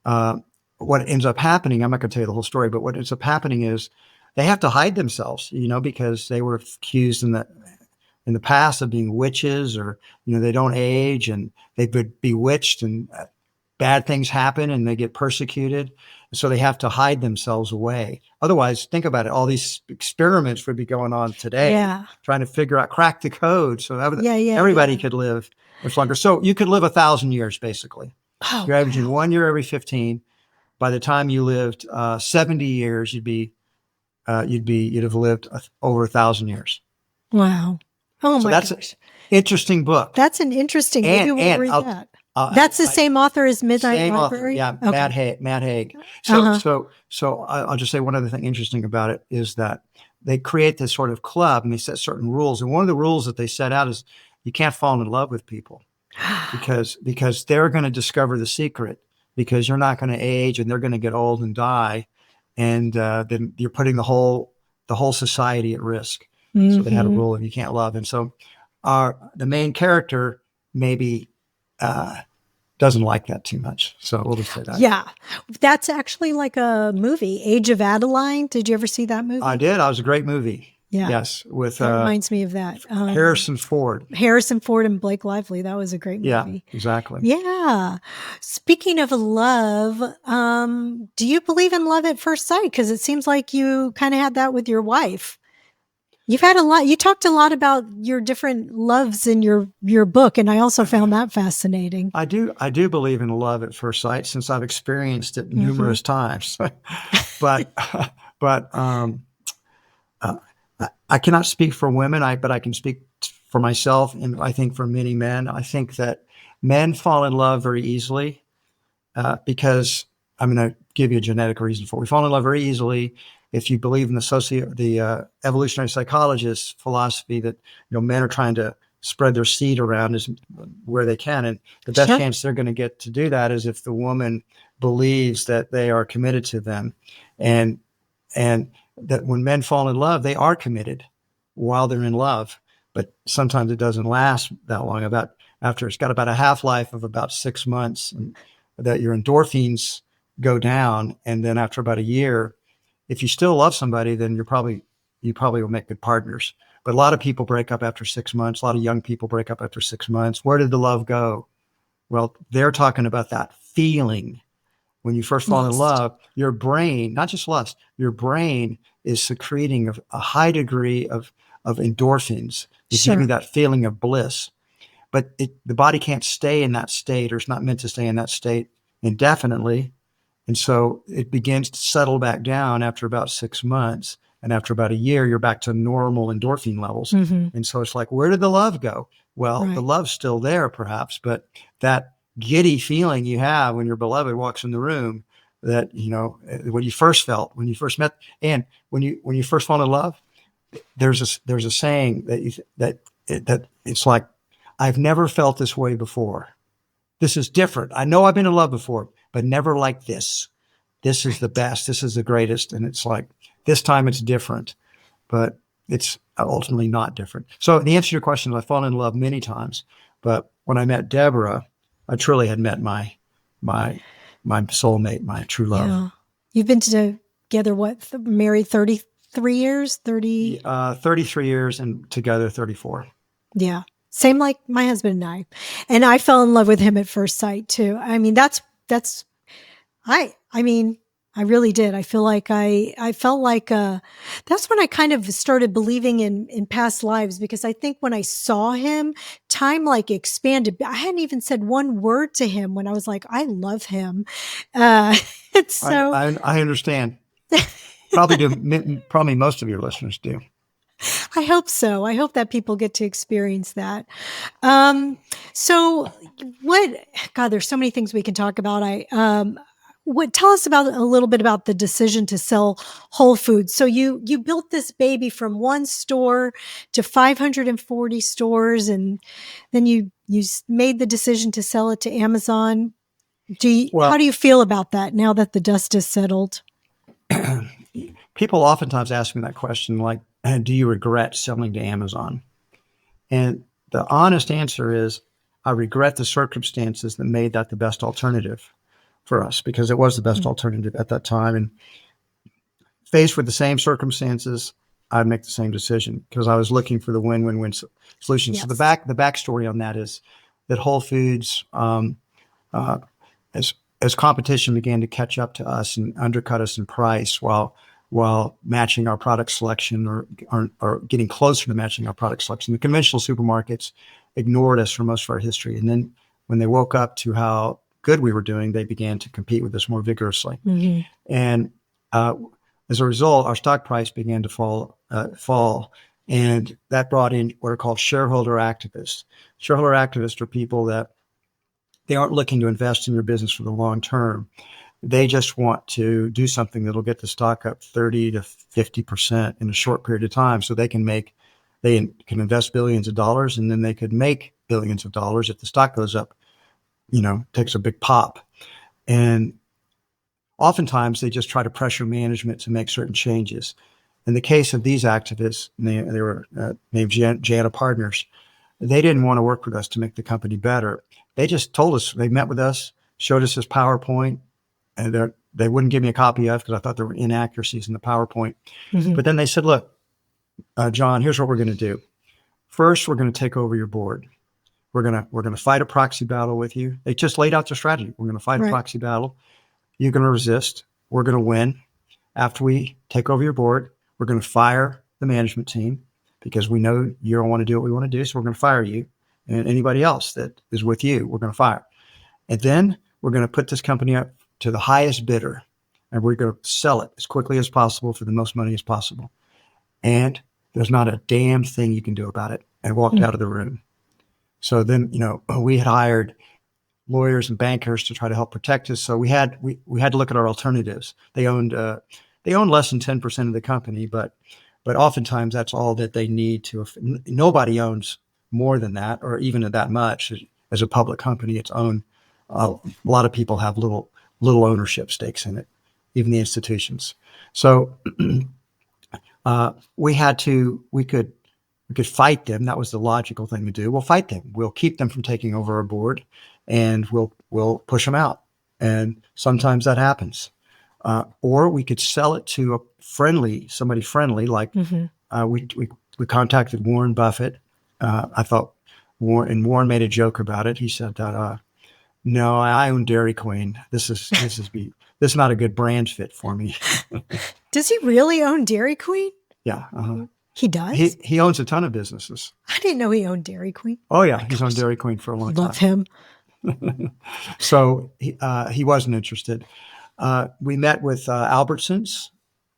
what ends up happening, I'm not going to tell you the whole story, but what ends up happening is they have to hide themselves, because they were accused in the past of being witches, or, they don't age and they've been bewitched and bad things happen and they get persecuted. So they have to hide themselves away. Otherwise, think about it. All these experiments would be going on today, trying to crack the code. So everybody could live much longer. So you could live 1,000 years, basically. Oh, you're averaging 1 year every 15. By the time you lived 70 years, you'd have lived over 1,000 years. Wow. Oh my gosh. That's an interesting book. That's an interesting, maybe we'll read that. That's the same author as Midnight Library? Yeah, okay. Matt Haig. So I'll just say one other thing interesting about it is that they create this sort of club and they set certain rules. And one of the rules that they set out is you can't fall in love with people because they're going to discover the secret, because you're not going to age and they're going to get old and die. And then you're putting the whole society at risk. Mm-hmm. So they had a rule of you can't love. And so the main character maybe doesn't like that too much. So we'll just say that. Yeah. That's actually like a movie, Age of Adeline. Did you ever see that movie? I did. It was a great movie. Yeah. Yes, with That reminds me of that. Harrison Ford. Harrison Ford and Blake Lively. That was a great movie. Yeah, exactly. Yeah. Speaking of love, do you believe in love at first sight? Because it seems like you kind of had that with your wife. You've had a lot. You talked a lot about your different loves in your book, and I also found that fascinating. I do believe in love at first sight since I've experienced it Mm-hmm. numerous times. but but I cannot speak for women, but I can speak for myself, and I think for many men. I think that men fall in love very easily because I'm going to give you a genetic reason for it. We fall in love very easily if you believe in the evolutionary psychologist philosophy that men are trying to spread their seed around as where they can, and the best Sure. chance they're going to get to do that is if the woman believes that they are committed to them, and that when men fall in love, they are committed while they're in love, but sometimes it doesn't last that long. It's got about a half-life of about 6 months, and that your endorphins go down, and then after about a year, if you still love somebody, then you probably will make good partners. But a lot of people break up after 6 months. A lot of young people break up after 6 months. Where did the love go? Well, they're talking about that feeling. When you first fall in love, your brain, not just lust, your brain is secreting a high degree of endorphins. It's giving you that feeling of bliss. But the body can't stay in that state, or it's not meant to stay in that state indefinitely. And so it begins to settle back down after about 6 months. And after about a year, you're back to normal endorphin levels. Mm-hmm. And so it's like, where did the love go? Well, the love's still there, perhaps, but that giddy feeling you have when your beloved walks in the room, that when you first met, and when you first fall in love, there's a saying that it's like, I've never felt this way before. This is different. I know I've been in love before, but never like this. This is the best. This is the greatest. And it's like, this time it's different, but it's ultimately not different. So the answer to your question is, I've fallen in love many times, but when I met Deborah, I truly had met my soulmate, my true love. Yeah. You've been together, married 33 years? 33 years, and together 34. Yeah. Same like my husband and I. And I fell in love with him at first sight too. I mean, I really did. I feel like I felt like, that's when I kind of started believing in past lives, because I think when I saw him, time like expanded. I hadn't even said one word to him when I was like, I love him. So I understand. Probably most of your listeners do. I hope so. I hope that people get to experience that. So God, there's so many things we can talk about. Tell us a little bit about the decision to sell Whole Foods. So you built this baby from one store to 540 stores, and then you made the decision to sell it to Amazon. How do you feel about that now that the dust has settled? People oftentimes ask me that question, like, do you regret selling to Amazon? And the honest answer is, I regret the circumstances that made that the best alternative for us, because it was the best alternative at that time. And faced with the same circumstances, I'd make the same decision, because I was looking for the win-win-win solution. Yes. So the backstory on that is that Whole Foods, as competition began to catch up to us and undercut us in price while matching our product selection or getting closer to matching our product selection, the conventional supermarkets ignored us for most of our history. And then when they woke up to how good we were doing, they began to compete with us more vigorously. Mm-hmm. And as a result, our stock price began to fall. And that brought in what are called shareholder activists. Shareholder activists are people that they aren't looking to invest in your business for the long term. They just want to do something that'll get the stock up 30 to 50% in a short period of time, so they can invest billions of dollars, and then they could make billions of dollars if the stock goes up, takes a big pop. And oftentimes they just try to pressure management to make certain changes. In the case of these activists, they were named Jana Partners. They didn't want to work with us to make the company better. They just told us, they met with us, showed us this PowerPoint, and they wouldn't give me a copy of, because I thought there were inaccuracies in the PowerPoint. Mm-hmm. But then they said, look, John, here's what we're going to do. First, we're going to take over your board. We're gonna fight a proxy battle with you. They just laid out their strategy. We're going to fight a Right. proxy battle. You're going to resist. We're going to win. After we take over your board, we're going to fire the management team because we know you don't want to do what we want to do. So we're going to fire you and anybody else that is with you. We're going to fire. And then we're going to put this company up to the highest bidder and we're going to sell it as quickly as possible for the most money as possible. And there's not a damn thing you can do about it. And walked out of the room. So then, we had hired lawyers and bankers to try to help protect us. So we had to look at our alternatives. They owned less than 10% of the company, but oftentimes that's all that they need to. Nobody owns more than that, or even that much. As a public company, it's owned. A lot of people have little ownership stakes in it, even the institutions. So we could fight them. That was the logical thing to do. We'll fight them. We'll keep them from taking over our board, and we'll push them out. And sometimes that happens. Or we could sell it to somebody friendly, like we contacted Warren Buffett. I thought Warren made a joke about it. He said that, no, I own Dairy Queen. This is not a good brand fit for me. Does he really own Dairy Queen? Yeah. Uh-huh. He does? He owns a ton of businesses. I didn't know he owned Dairy Queen. Oh yeah. He's owned Dairy Queen for a long time. Love him. So he wasn't interested. We met with Albertsons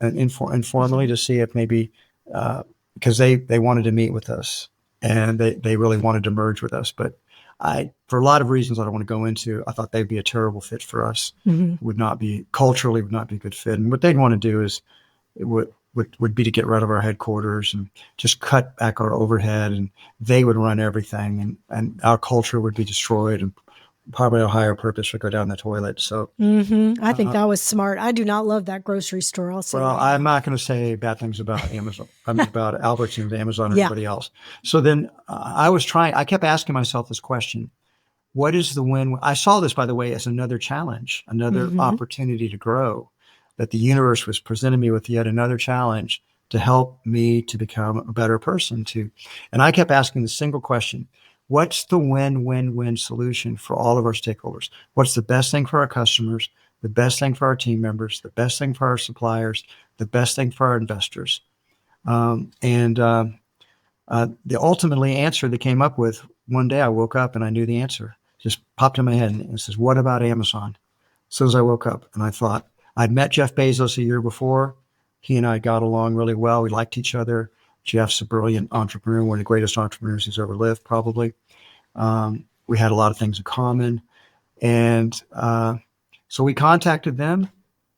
informally to see if maybe, because they wanted to meet with us and they really wanted to merge with us. But for a lot of reasons I don't want to go into, I thought they'd be a terrible fit for us. Would not be a good fit. And what they'd want to do is would be to get rid of our headquarters and just cut back our overhead, and they would run everything, and our culture would be destroyed, and probably our higher purpose would go down the toilet. So I think that was smart. I do not love that grocery store. I'm not going to say bad things about Amazon. I mean, about Albertsons, Amazon, or anybody else. So then I kept asking myself this question: what is the win? I saw this, by the way, as another challenge, another opportunity to grow. That the universe was presenting me with yet another challenge to help me to become a better person and I kept asking the single question: what's the win-win-win solution for all of our stakeholders? What's the best thing for our customers, the best thing for our team members, the best thing for our suppliers, the best thing for our investors? The ultimately answer that came up with, one day I woke up and I knew the answer. Just popped in my head and it says, what about Amazon? As soon as I woke up, and I thought, I'd met Jeff Bezos a year before. He and I got along really well. We liked each other. Jeff's a brilliant entrepreneur, one of the greatest entrepreneurs who's ever lived, probably. We had a lot of things in common. And so we contacted them,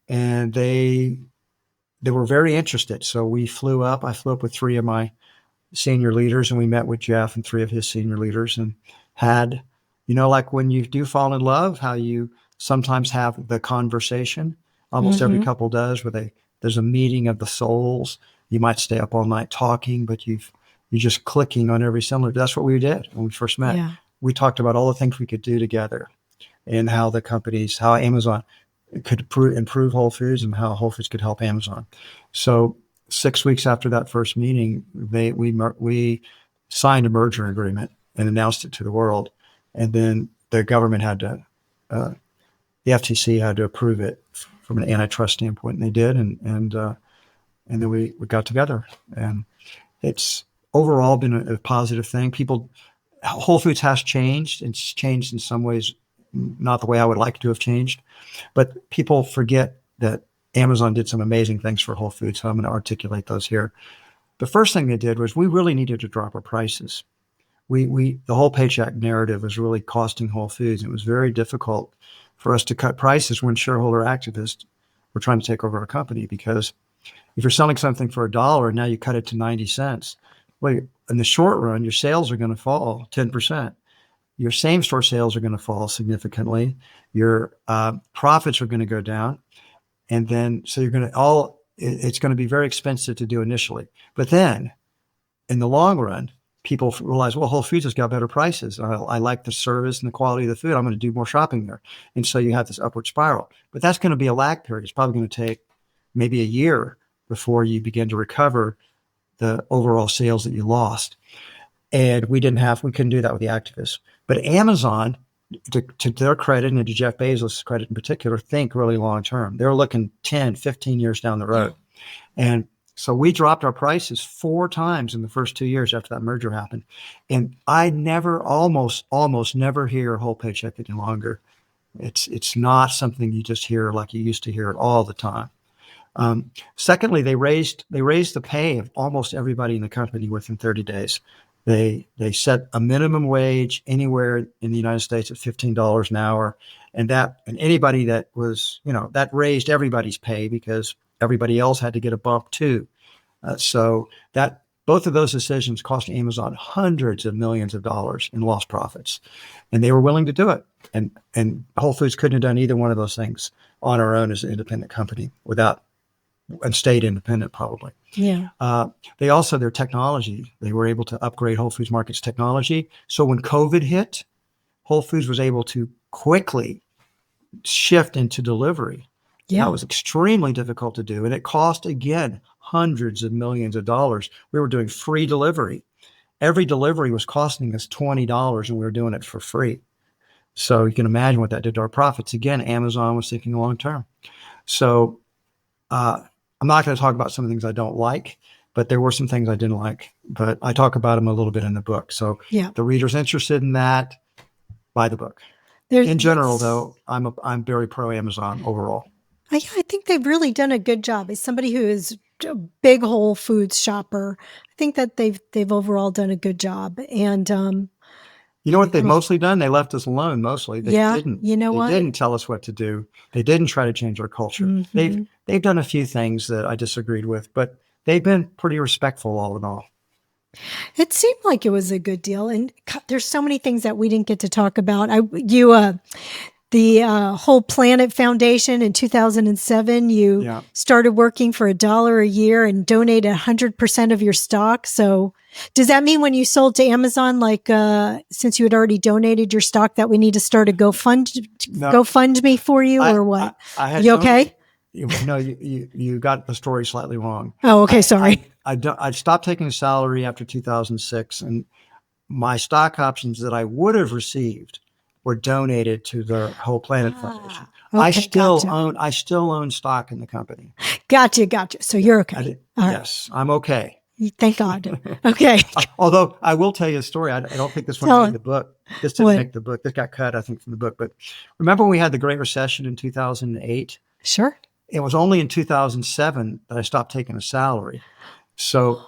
and they were very interested. So we flew up. I flew up with 3 of my senior leaders, and we met with Jeff and 3 of his senior leaders, and had, like when you do fall in love, how you sometimes have the conversation. Almost every couple does, where there's a meeting of the souls. You might stay up all night talking, but you're just clicking on every cylinder. That's what we did when we first met. Yeah. We talked about all the things we could do together, and how how Amazon could improve Whole Foods, and how Whole Foods could help Amazon. So 6 weeks after that first meeting, we signed a merger agreement and announced it to the world, and then the government had to. The FTC had to approve it from an antitrust standpoint, and they did, and then we got together, and it's overall been a positive thing. Whole Foods has changed. It's changed in some ways, not the way I would like it to have changed, but people forget that Amazon did some amazing things for Whole Foods, so I'm going to articulate those here. The first thing they did was we really needed to drop our prices. The whole paycheck narrative was really costing Whole Foods. It was very difficult for us to cut prices when shareholder activists were trying to take over our company, because if you're selling something for $1 and now you cut it to 90 cents, well, in the short run, your sales are going to fall 10%. Your same store sales are going to fall significantly. Your profits are going to go down. And then, so it's going to be very expensive to do initially. But then in the long run, people realize, well, Whole Foods has got better prices. I like the service and the quality of the food. I'm going to do more shopping there. And so you have this upward spiral. But that's going to be a lag period. It's probably going to take maybe a year before you begin to recover the overall sales that you lost. And we couldn't do that with the activists. But Amazon, to their credit and to Jeff Bezos' credit in particular, think really long term. They're looking 10, 15 years down the road. And so we dropped our prices 4 times in the first 2 years after that merger happened. And I almost never hear whole paycheck any longer. It's not something you just hear like you used to hear it all the time. Secondly, they raised the pay of almost everybody in the company within 30 days. They set a minimum wage anywhere in the United States at $15 an hour, and anybody that was, that raised everybody's pay because everybody else had to get a bump too. So that both of those decisions cost Amazon hundreds of millions of dollars in lost profits, and they were willing to do it. And Whole Foods couldn't have done either one of those things on our own as an independent company and stayed independent probably. Yeah. Their technology, they were able to upgrade Whole Foods Market's technology. So when COVID hit, Whole Foods was able to quickly shift into delivery. Yeah. That was extremely difficult to do. And it cost, again, hundreds of millions of dollars. We were doing free delivery. Every delivery was costing us $20 and we were doing it for free. So you can imagine what that did to our profits. Again, Amazon was thinking long term. So I'm not going to talk about some of the things I don't like, but there were some things I didn't like. But I talk about them a little bit in the book. So if the reader's interested in that, buy the book. In general, though, I'm very pro Amazon overall. I think they've really done a good job. As somebody who is a big Whole Foods shopper, I think that they've overall done a good job. And you know what they've mostly done? They left us alone mostly. They didn't. You know what? They didn't tell us what to do. They didn't try to change our culture. Mm-hmm. They've done a few things that I disagreed with, but they've been pretty respectful all in all. It seemed like it was a good deal. And God, there's so many things that we didn't get to talk about. The Whole Planet Foundation in 2007, you started working for $1 a year and donated 100% of your stock. So does that mean when you sold to Amazon, since you had already donated your stock, that we need to start a GoFundMe for you or what? You okay? No, you got the story slightly wrong. Oh, okay. Sorry. I stopped taking a salary after 2006, and my stock options that I would have received were donated to the Whole Planet Foundation. Okay, I still own stock in the company. Gotcha. So you're okay. Yes, I'm okay. Thank God. Okay. Although I will tell you a story. I don't think this one made the book. This didn't make the book. This got cut, I think, from the book. But remember when we had the Great Recession in 2008? Sure. It was only in 2007 that I stopped taking a salary. So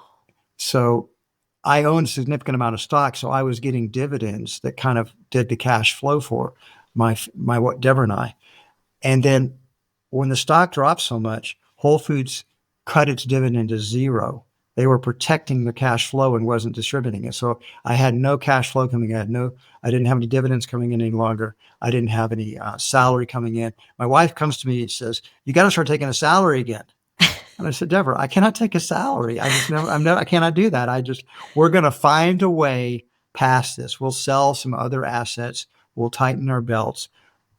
I owned a significant amount of stock, so I was getting dividends that kind of did the cash flow for my Deborah and I. And then when the stock dropped so much, Whole Foods cut its dividend to zero. They were protecting the cash flow and wasn't distributing it. So I had no cash flow coming in. I didn't have any dividends coming in any longer. I didn't have any salary coming in. My wife comes to me and says, "You got to start taking a salary again." And I said, "Deborah, I cannot take a salary. I cannot do that. We're going to find a way past this. We'll sell some other assets. We'll tighten our belts.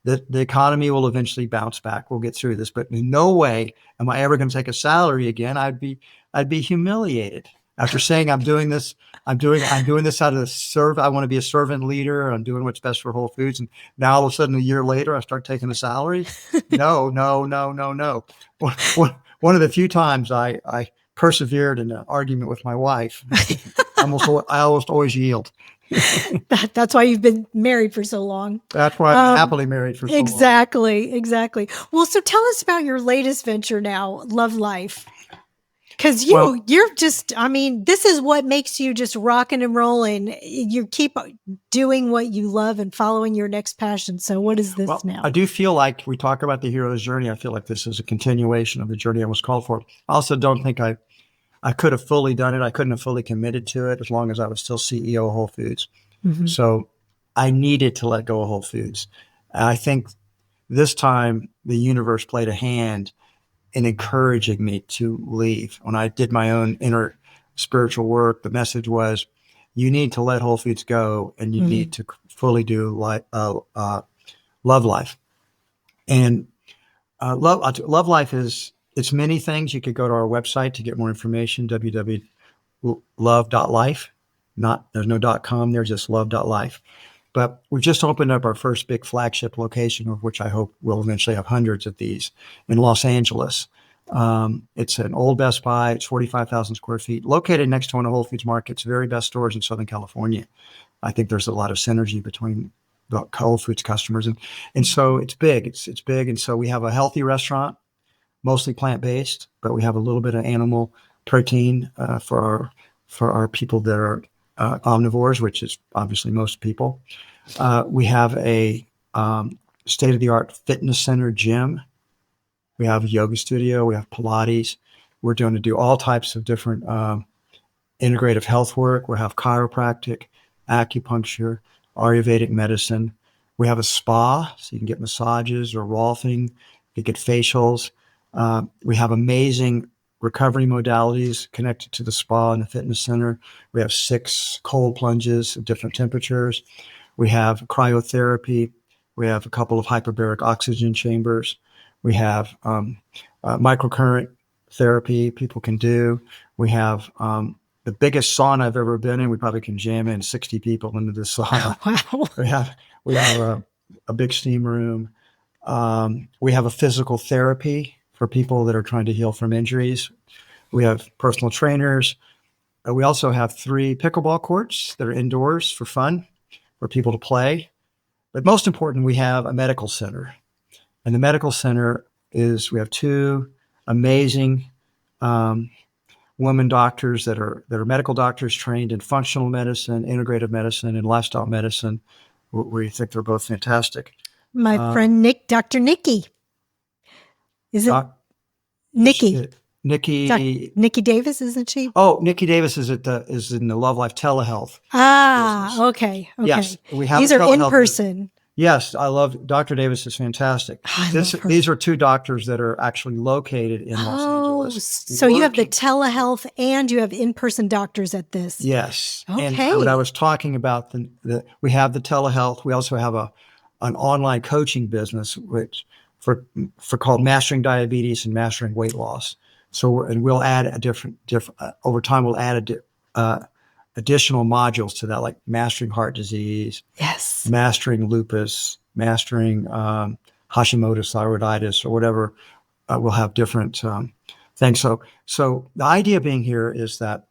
The economy will eventually bounce back. We'll get through this, but in no way am I ever going to take a salary again. I'd be humiliated after saying I'm doing this out of the serve. I want to be a servant leader. I'm doing what's best for Whole Foods. And now all of a sudden, a year later, I start taking a salary. No. One of the few times I persevered in an argument with my wife, I almost always yield. That's why you've been married for so long. That's why I'm happily married for so long. Exactly. Well, so tell us about your latest venture now, Love Life. Because you're just, this is what makes you just rocking and rolling. You keep doing what you love and following your next passion. So what is this now? I do feel like we talk about the hero's journey. I feel like this is a continuation of the journey I was called for. I also don't think I could have fully done it. I couldn't have fully committed to it as long as I was still CEO of Whole Foods. Mm-hmm. So I needed to let go of Whole Foods. And I think this time the universe played a hand in encouraging me to leave. When I did my own inner spiritual work, the message was, you need to let Whole Foods go and you need to fully do Love Life. And Love Life it's many things. You could go to our website to get more information, love.life. There's no .com there, just love.life. But we've just opened up our first big flagship location, of which I hope we'll eventually have hundreds of these, in Los Angeles. It's an old Best Buy. It's 45,000 square feet, located next to one of Whole Foods Market's very best stores in Southern California. I think there's a lot of synergy between the Whole Foods customers, and so it's big. It's big, and so we have a healthy restaurant, mostly plant-based, but we have a little bit of animal protein for our people that are omnivores, which is obviously most people. We have a state-of-the-art fitness center gym. We have a yoga studio. We have Pilates. We're going to do all types of different integrative health work. We have chiropractic, acupuncture, Ayurvedic medicine. We have a spa, so you can get massages or rolfing. You can get facials. We have amazing recovery modalities connected to the spa and the fitness center. We have 6 cold plunges of different temperatures. We have cryotherapy. We have a couple of hyperbaric oxygen chambers. We have microcurrent therapy people can do. We have the biggest sauna I've ever been in. We probably can jam in 60 people into this sauna. Wow. We have a big steam room. We have a physical therapy for people that are trying to heal from injuries. We have personal trainers. We also have 3 pickleball courts that are indoors for fun, for people to play. But most important, we have a medical center. And the medical center we have 2 amazing women doctors that are medical doctors trained in functional medicine, integrative medicine, and lifestyle medicine. We think they're both fantastic. My friend Dr. Nikki. Is it Nikki? Nikki Davis, isn't she? Oh, Nikki Davis is in the Love Life telehealth. business. Okay. Yes, we have. These are in person. Yes, I love Dr. Davis is fantastic. These are 2 doctors that are actually located in Los Angeles. So you have the telehealth and you have in-person doctors at this. Yes. Okay. And what I was talking about, we have the telehealth. We also have an online coaching business, which for called Mastering Diabetes and Mastering Weight Loss. So we'll add over time. We'll add additional modules to that, like mastering heart disease, yes, mastering lupus, mastering Hashimoto's thyroiditis, or whatever. We'll have different things. So the idea being here is that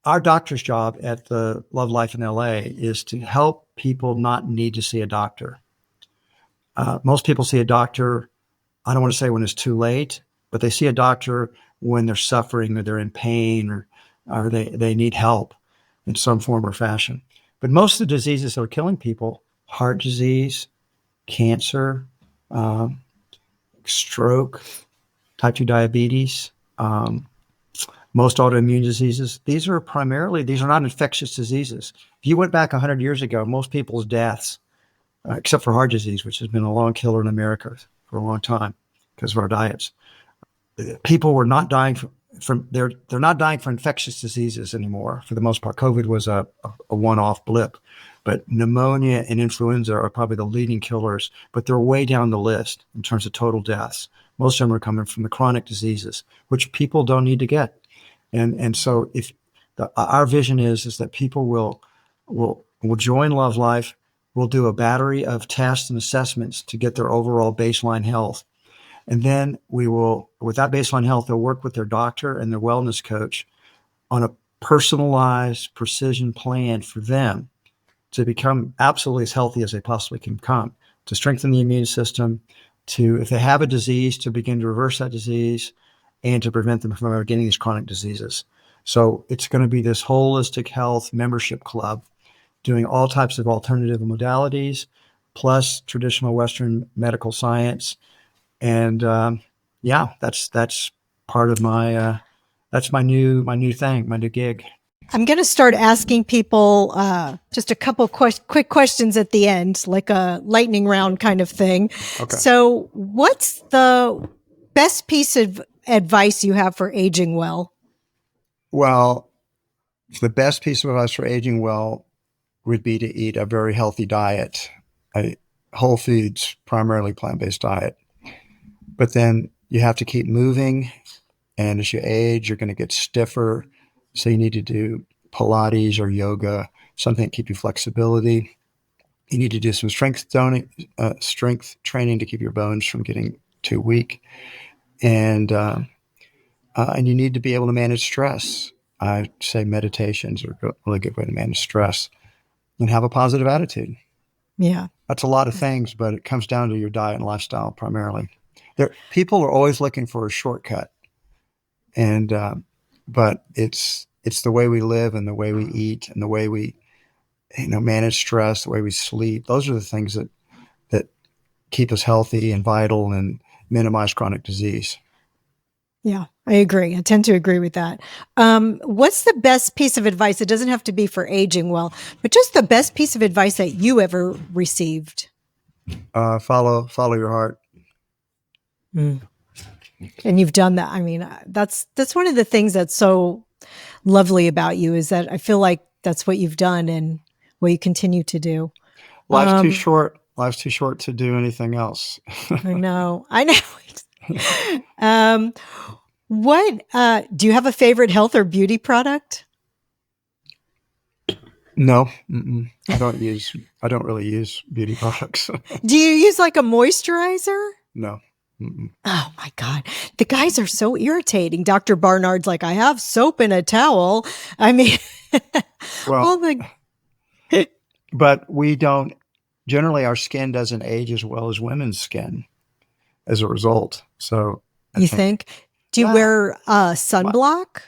our doctor's job at the Love Life in LA is to help people not need to see a doctor. Most people see a doctor, I don't want to say when it's too late, but they see a doctor when they're suffering or they're in pain or they need help in some form or fashion. But most of the diseases that are killing people, heart disease, cancer, stroke, type 2 diabetes, most autoimmune diseases, these are not infectious diseases. If you went back 100 years ago, most people's deaths, except for heart disease, which has been a long killer in America for a long time because of our diets, people were not dying they're not dying from infectious diseases anymore. For the most part, COVID was a one-off blip, but pneumonia and influenza are probably the leading killers, but they're way down the list in terms of total deaths. Most of them are coming from the chronic diseases, which people don't need to get. And so our vision is that people will join Love Life. We'll do a battery of tests and assessments to get their overall baseline health. And then with that baseline health, they'll work with their doctor and their wellness coach on a personalized precision plan for them to become absolutely as healthy as they possibly can become, to strengthen the immune system, if they have a disease, to begin to reverse that disease and to prevent them from ever getting these chronic diseases. So it's going to be this holistic health membership club doing all types of alternative modalities, plus traditional Western medical science. And that's part of that's my new thing, my new gig. I'm going to start asking people just a couple quick questions at the end, like a lightning round kind of thing. Okay. So what's the best piece of advice you have for aging well? Well, the best piece of advice for aging well would be to eat a very healthy diet, a whole foods, primarily plant-based diet. But then you have to keep moving, and as you age, you're going to get stiffer. So you need to do Pilates or yoga, something that keep you flexibility. You need to do some strength training to keep your bones from getting too weak, and you need to be able to manage stress. I say meditations are a really good way to manage stress and have a positive attitude. Yeah. That's a lot of things, but it comes down to your diet and lifestyle primarily. People are always looking for a shortcut, and but it's the way we live and the way we eat and the way we manage stress, the way we sleep. Those are the things that keep us healthy and vital and minimize chronic disease. Yeah, I agree. I tend to agree with that. What's the best piece of advice? It doesn't have to be for aging well, but just the best piece of advice that you ever received. Follow your heart. Mm. And you've done that. I mean, that's one of the things that's so lovely about you is that I feel like that's what you've done and what you continue to do. Life's too short. Life's too short to do anything else. I know. I know. What do you have a favorite health or beauty product? No, I don't really use beauty products. Do you use like a moisturizer? No. Mm-mm. Oh my God. The guys are so irritating. Dr. Barnard's like, I have soap and a towel. I mean, Well, but we don't, generally our skin doesn't age as well as women's skin as a result. So you think? Do you wear sunblock?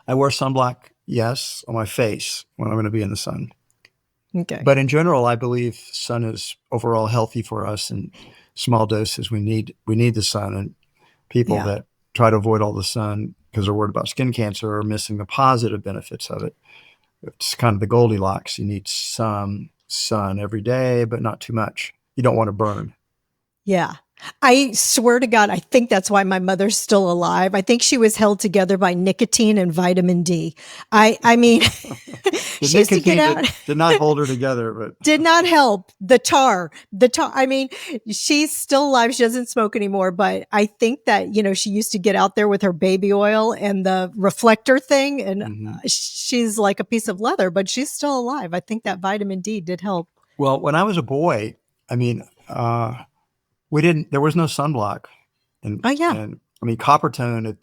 I wear sunblock, yes, on my face when I'm going to be in the sun. Okay. But in general, I believe sun is overall healthy for us in small doses. We need the sun, and people that try to avoid all the sun because they're worried about skin cancer are missing the positive benefits of it. It's kind of the Goldilocks. You need some sun every day, but not too much. You don't want to burn. Yeah. I swear to God, I think that's why my mother's still alive. I think she was held together by nicotine and vitamin D. I mean, she used to get out. Did not hold her together, but did not help. The tar. I mean, she's still alive. She doesn't smoke anymore, but I think that, she used to get out there with her baby oil and the reflector thing. And she's like a piece of leather, but she's still alive. I think that vitamin D did help. Well, when I was a boy, I mean, there was no sunblock. And I mean, Coppertone, it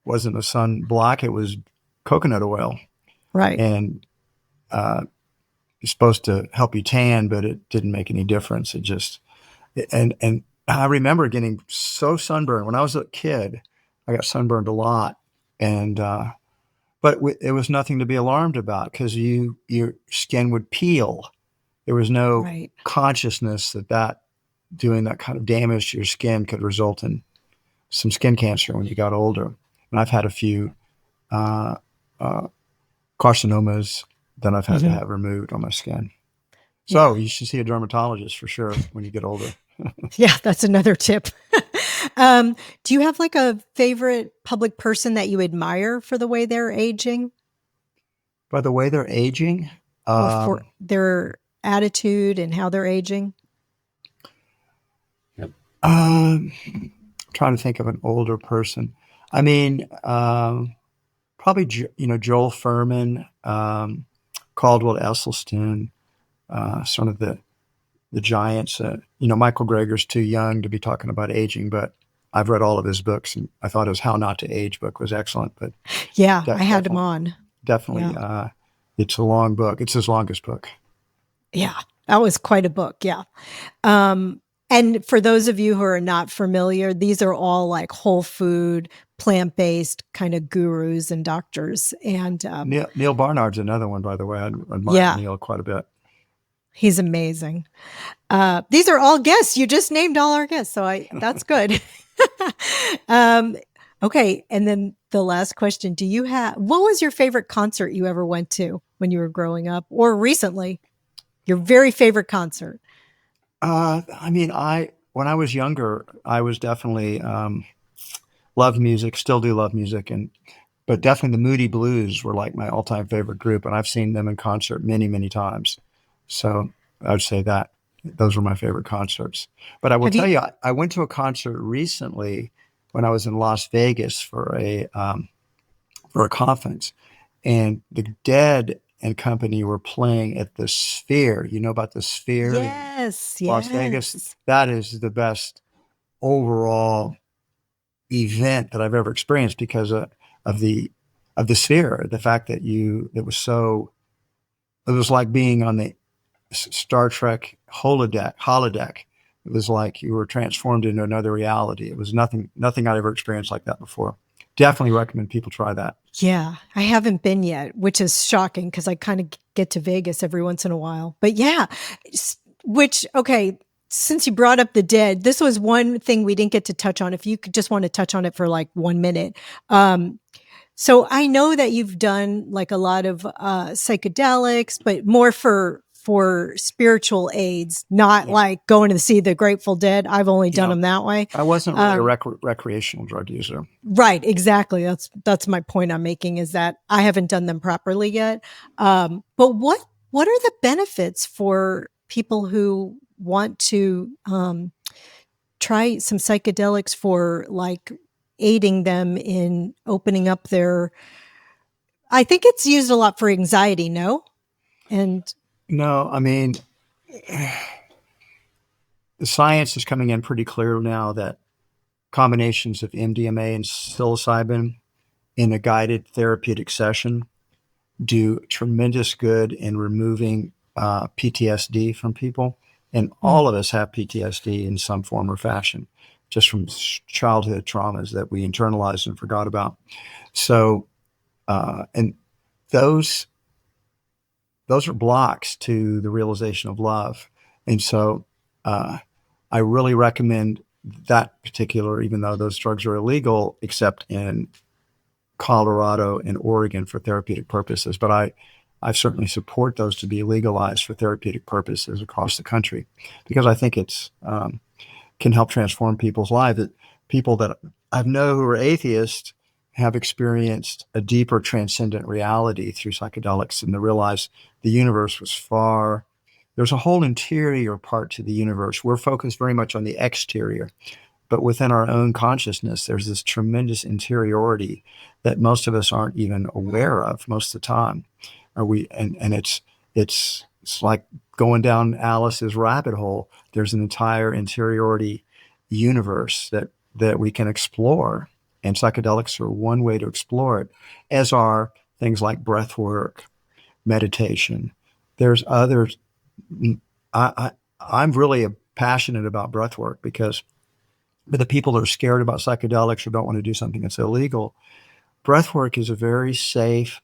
wasn't a sunblock. It was coconut oil. Right. And it's supposed to help you tan, but it didn't make any difference. And I remember getting so sunburned when I was a kid. I got sunburned a lot, and but it was nothing to be alarmed about because your skin would peel. There was no consciousness that doing that kind of damage to your skin could result in some skin cancer when you got older. And I've had a few carcinomas that I've had to have removed on my skin. So you should see a dermatologist for sure when you get older. Yeah, that's another tip. Do you have like a favorite public person that you admire for the way they're aging? By the way they're aging? Or for their attitude and how they're aging? Trying to think of an older person. I mean, probably, Joel Furman, Caldwell Esselstyn, some of the giants. Michael Greger's too young to be talking about aging, but I've read all of his books, and I thought his How Not to Age book was excellent. But yeah, I had him on. Definitely. Yeah. It's a long book. It's his longest book. Yeah, that was quite a book. Yeah. And for those of you who are not familiar, these are all like whole food, plant-based kind of gurus and doctors. And Neil Barnard's another one, by the way. I admire Neil quite a bit. He's amazing. These are all guests. You just named all our guests, so that's good. Okay, and then the last question: what was your favorite concert you ever went to when you were growing up, or recently? Your very favorite concert? I mean, when I was younger, I was definitely loved music. Still do love music, but definitely the Moody Blues were like my all-time favorite group, and I've seen them in concert many, many times. So I would say that those were my favorite concerts. But I will tell you, I went to a concert recently when I was in Las Vegas for for a conference, and the Dead and Company were playing at the Sphere. You know about the Sphere in Yes, Las Vegas? yes. That is the best overall event that I've ever experienced because of the Sphere. The fact that it was so, it was like being on the Star Trek holodeck. It was like you were transformed into another reality. It was nothing I'd ever experienced like that before. Definitely recommend people try that. Yeah, I haven't been yet, which is shocking because I kind of get to Vegas every once in a while. But yeah, okay, since you brought up the Dead, this was one thing we didn't get to touch on. If you could just want to touch on it for like 1 minute. So I know that you've done like a lot of psychedelics, but more for spiritual aids, not Yeah. like going to see the Grateful Dead. I've only done Yeah. them that way. I wasn't really a recreational drug user. Right, exactly. That's my point I'm making, is that I haven't done them properly yet. But what are the benefits for people who want to try some psychedelics for like aiding them in opening up their? I think it's used a lot for anxiety. No, and No, I mean, the science is coming in pretty clear now that combinations of MDMA and psilocybin in a guided therapeutic session do tremendous good in removing PTSD from people. And mm, all of us have PTSD in some form or fashion, just from childhood traumas that we internalized and forgot about. So, and those those are blocks to the realization of love. And so, I really recommend that particular, even though those drugs are illegal, except in Colorado and Oregon for therapeutic purposes. But I certainly support those to be legalized for therapeutic purposes across the country because I think it's can help transform people's lives. That people that I know who are atheists have experienced a deeper transcendent reality through psychedelics and to realize the universe was far. There's a whole interior part to the universe. We're focused very much on the exterior, but within our own consciousness, there's this tremendous interiority that most of us aren't even aware of most of the time. Are we? And it's like going down Alice's rabbit hole. There's an entire interiority universe that we can explore, and psychedelics are one way to explore it, as are things like breath work, meditation. There's others. I'm really passionate about breath work because but the people that are scared about psychedelics or don't want to do something that's illegal, breathwork is a very safe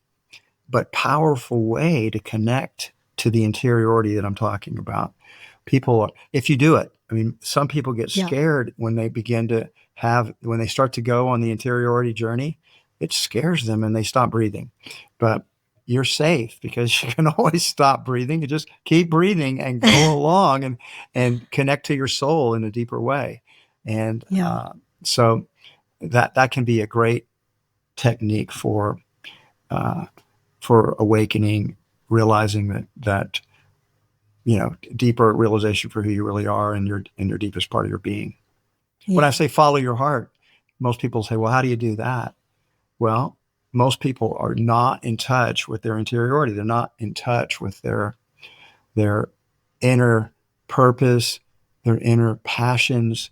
but powerful way to connect to the interiority that I'm talking about. People, if you do it, I mean, some people get yeah, scared when they begin to when they start to go on the interiority journey, it scares them and they stop breathing. But you're safe because you can always stop breathing. You just keep breathing and go along and connect to your soul in a deeper way. And yeah, so that can be a great technique uh, for awakening, realizing that deeper realization for who you really are and your deepest part of your being. When I yeah, say follow your heart, most people say, well, how do you do that? Well, most people are not in touch with their interiority. They're not in touch with their inner purpose, their inner passions.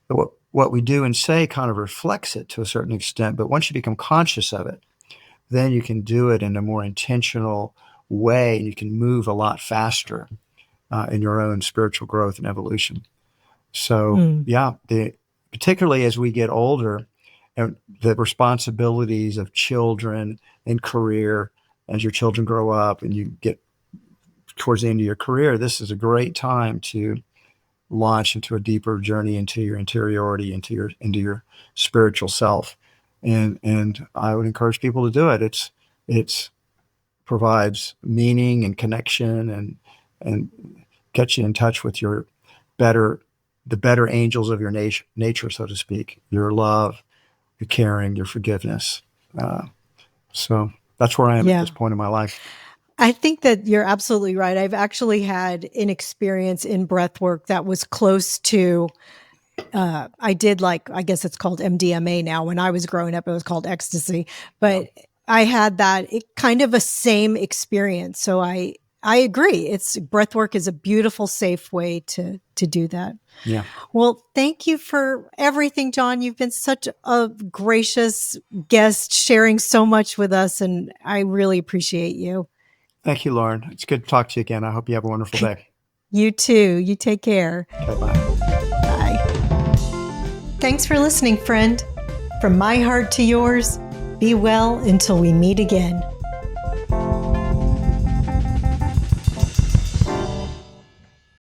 What we do and say kind of reflects it to a certain extent. But once you become conscious of it, then you can do it in a more intentional way and you can move a lot faster in your own spiritual growth and evolution. So, mm, yeah, particularly as we get older, and the responsibilities of children and career, as your children grow up and you get towards the end of your career, this is a great time to launch into a deeper journey into your interiority, into your spiritual self. And I would encourage people to do it. It's provides meaning and connection and gets you in touch with better the better angels of your nature, so to speak, your love, your caring, your forgiveness. So that's where I am at this yeah. point in my life. I think that you're absolutely right. I've actually had an experience in breath work that was close to I did I guess it's called MDMA now. When I was growing up, it was called ecstasy, but I had that kind of a same experience. So I agree. Breath work is a beautiful, safe way to do that. Yeah. Well, thank you for everything, John. You've been such a gracious guest, sharing so much with us, and I really appreciate you. Thank you, Lauren. It's good to talk to you again. I hope you have a wonderful day. You too. You take care. Okay, bye. Bye. Thanks for listening, friend. From my heart to yours, be well until we meet again.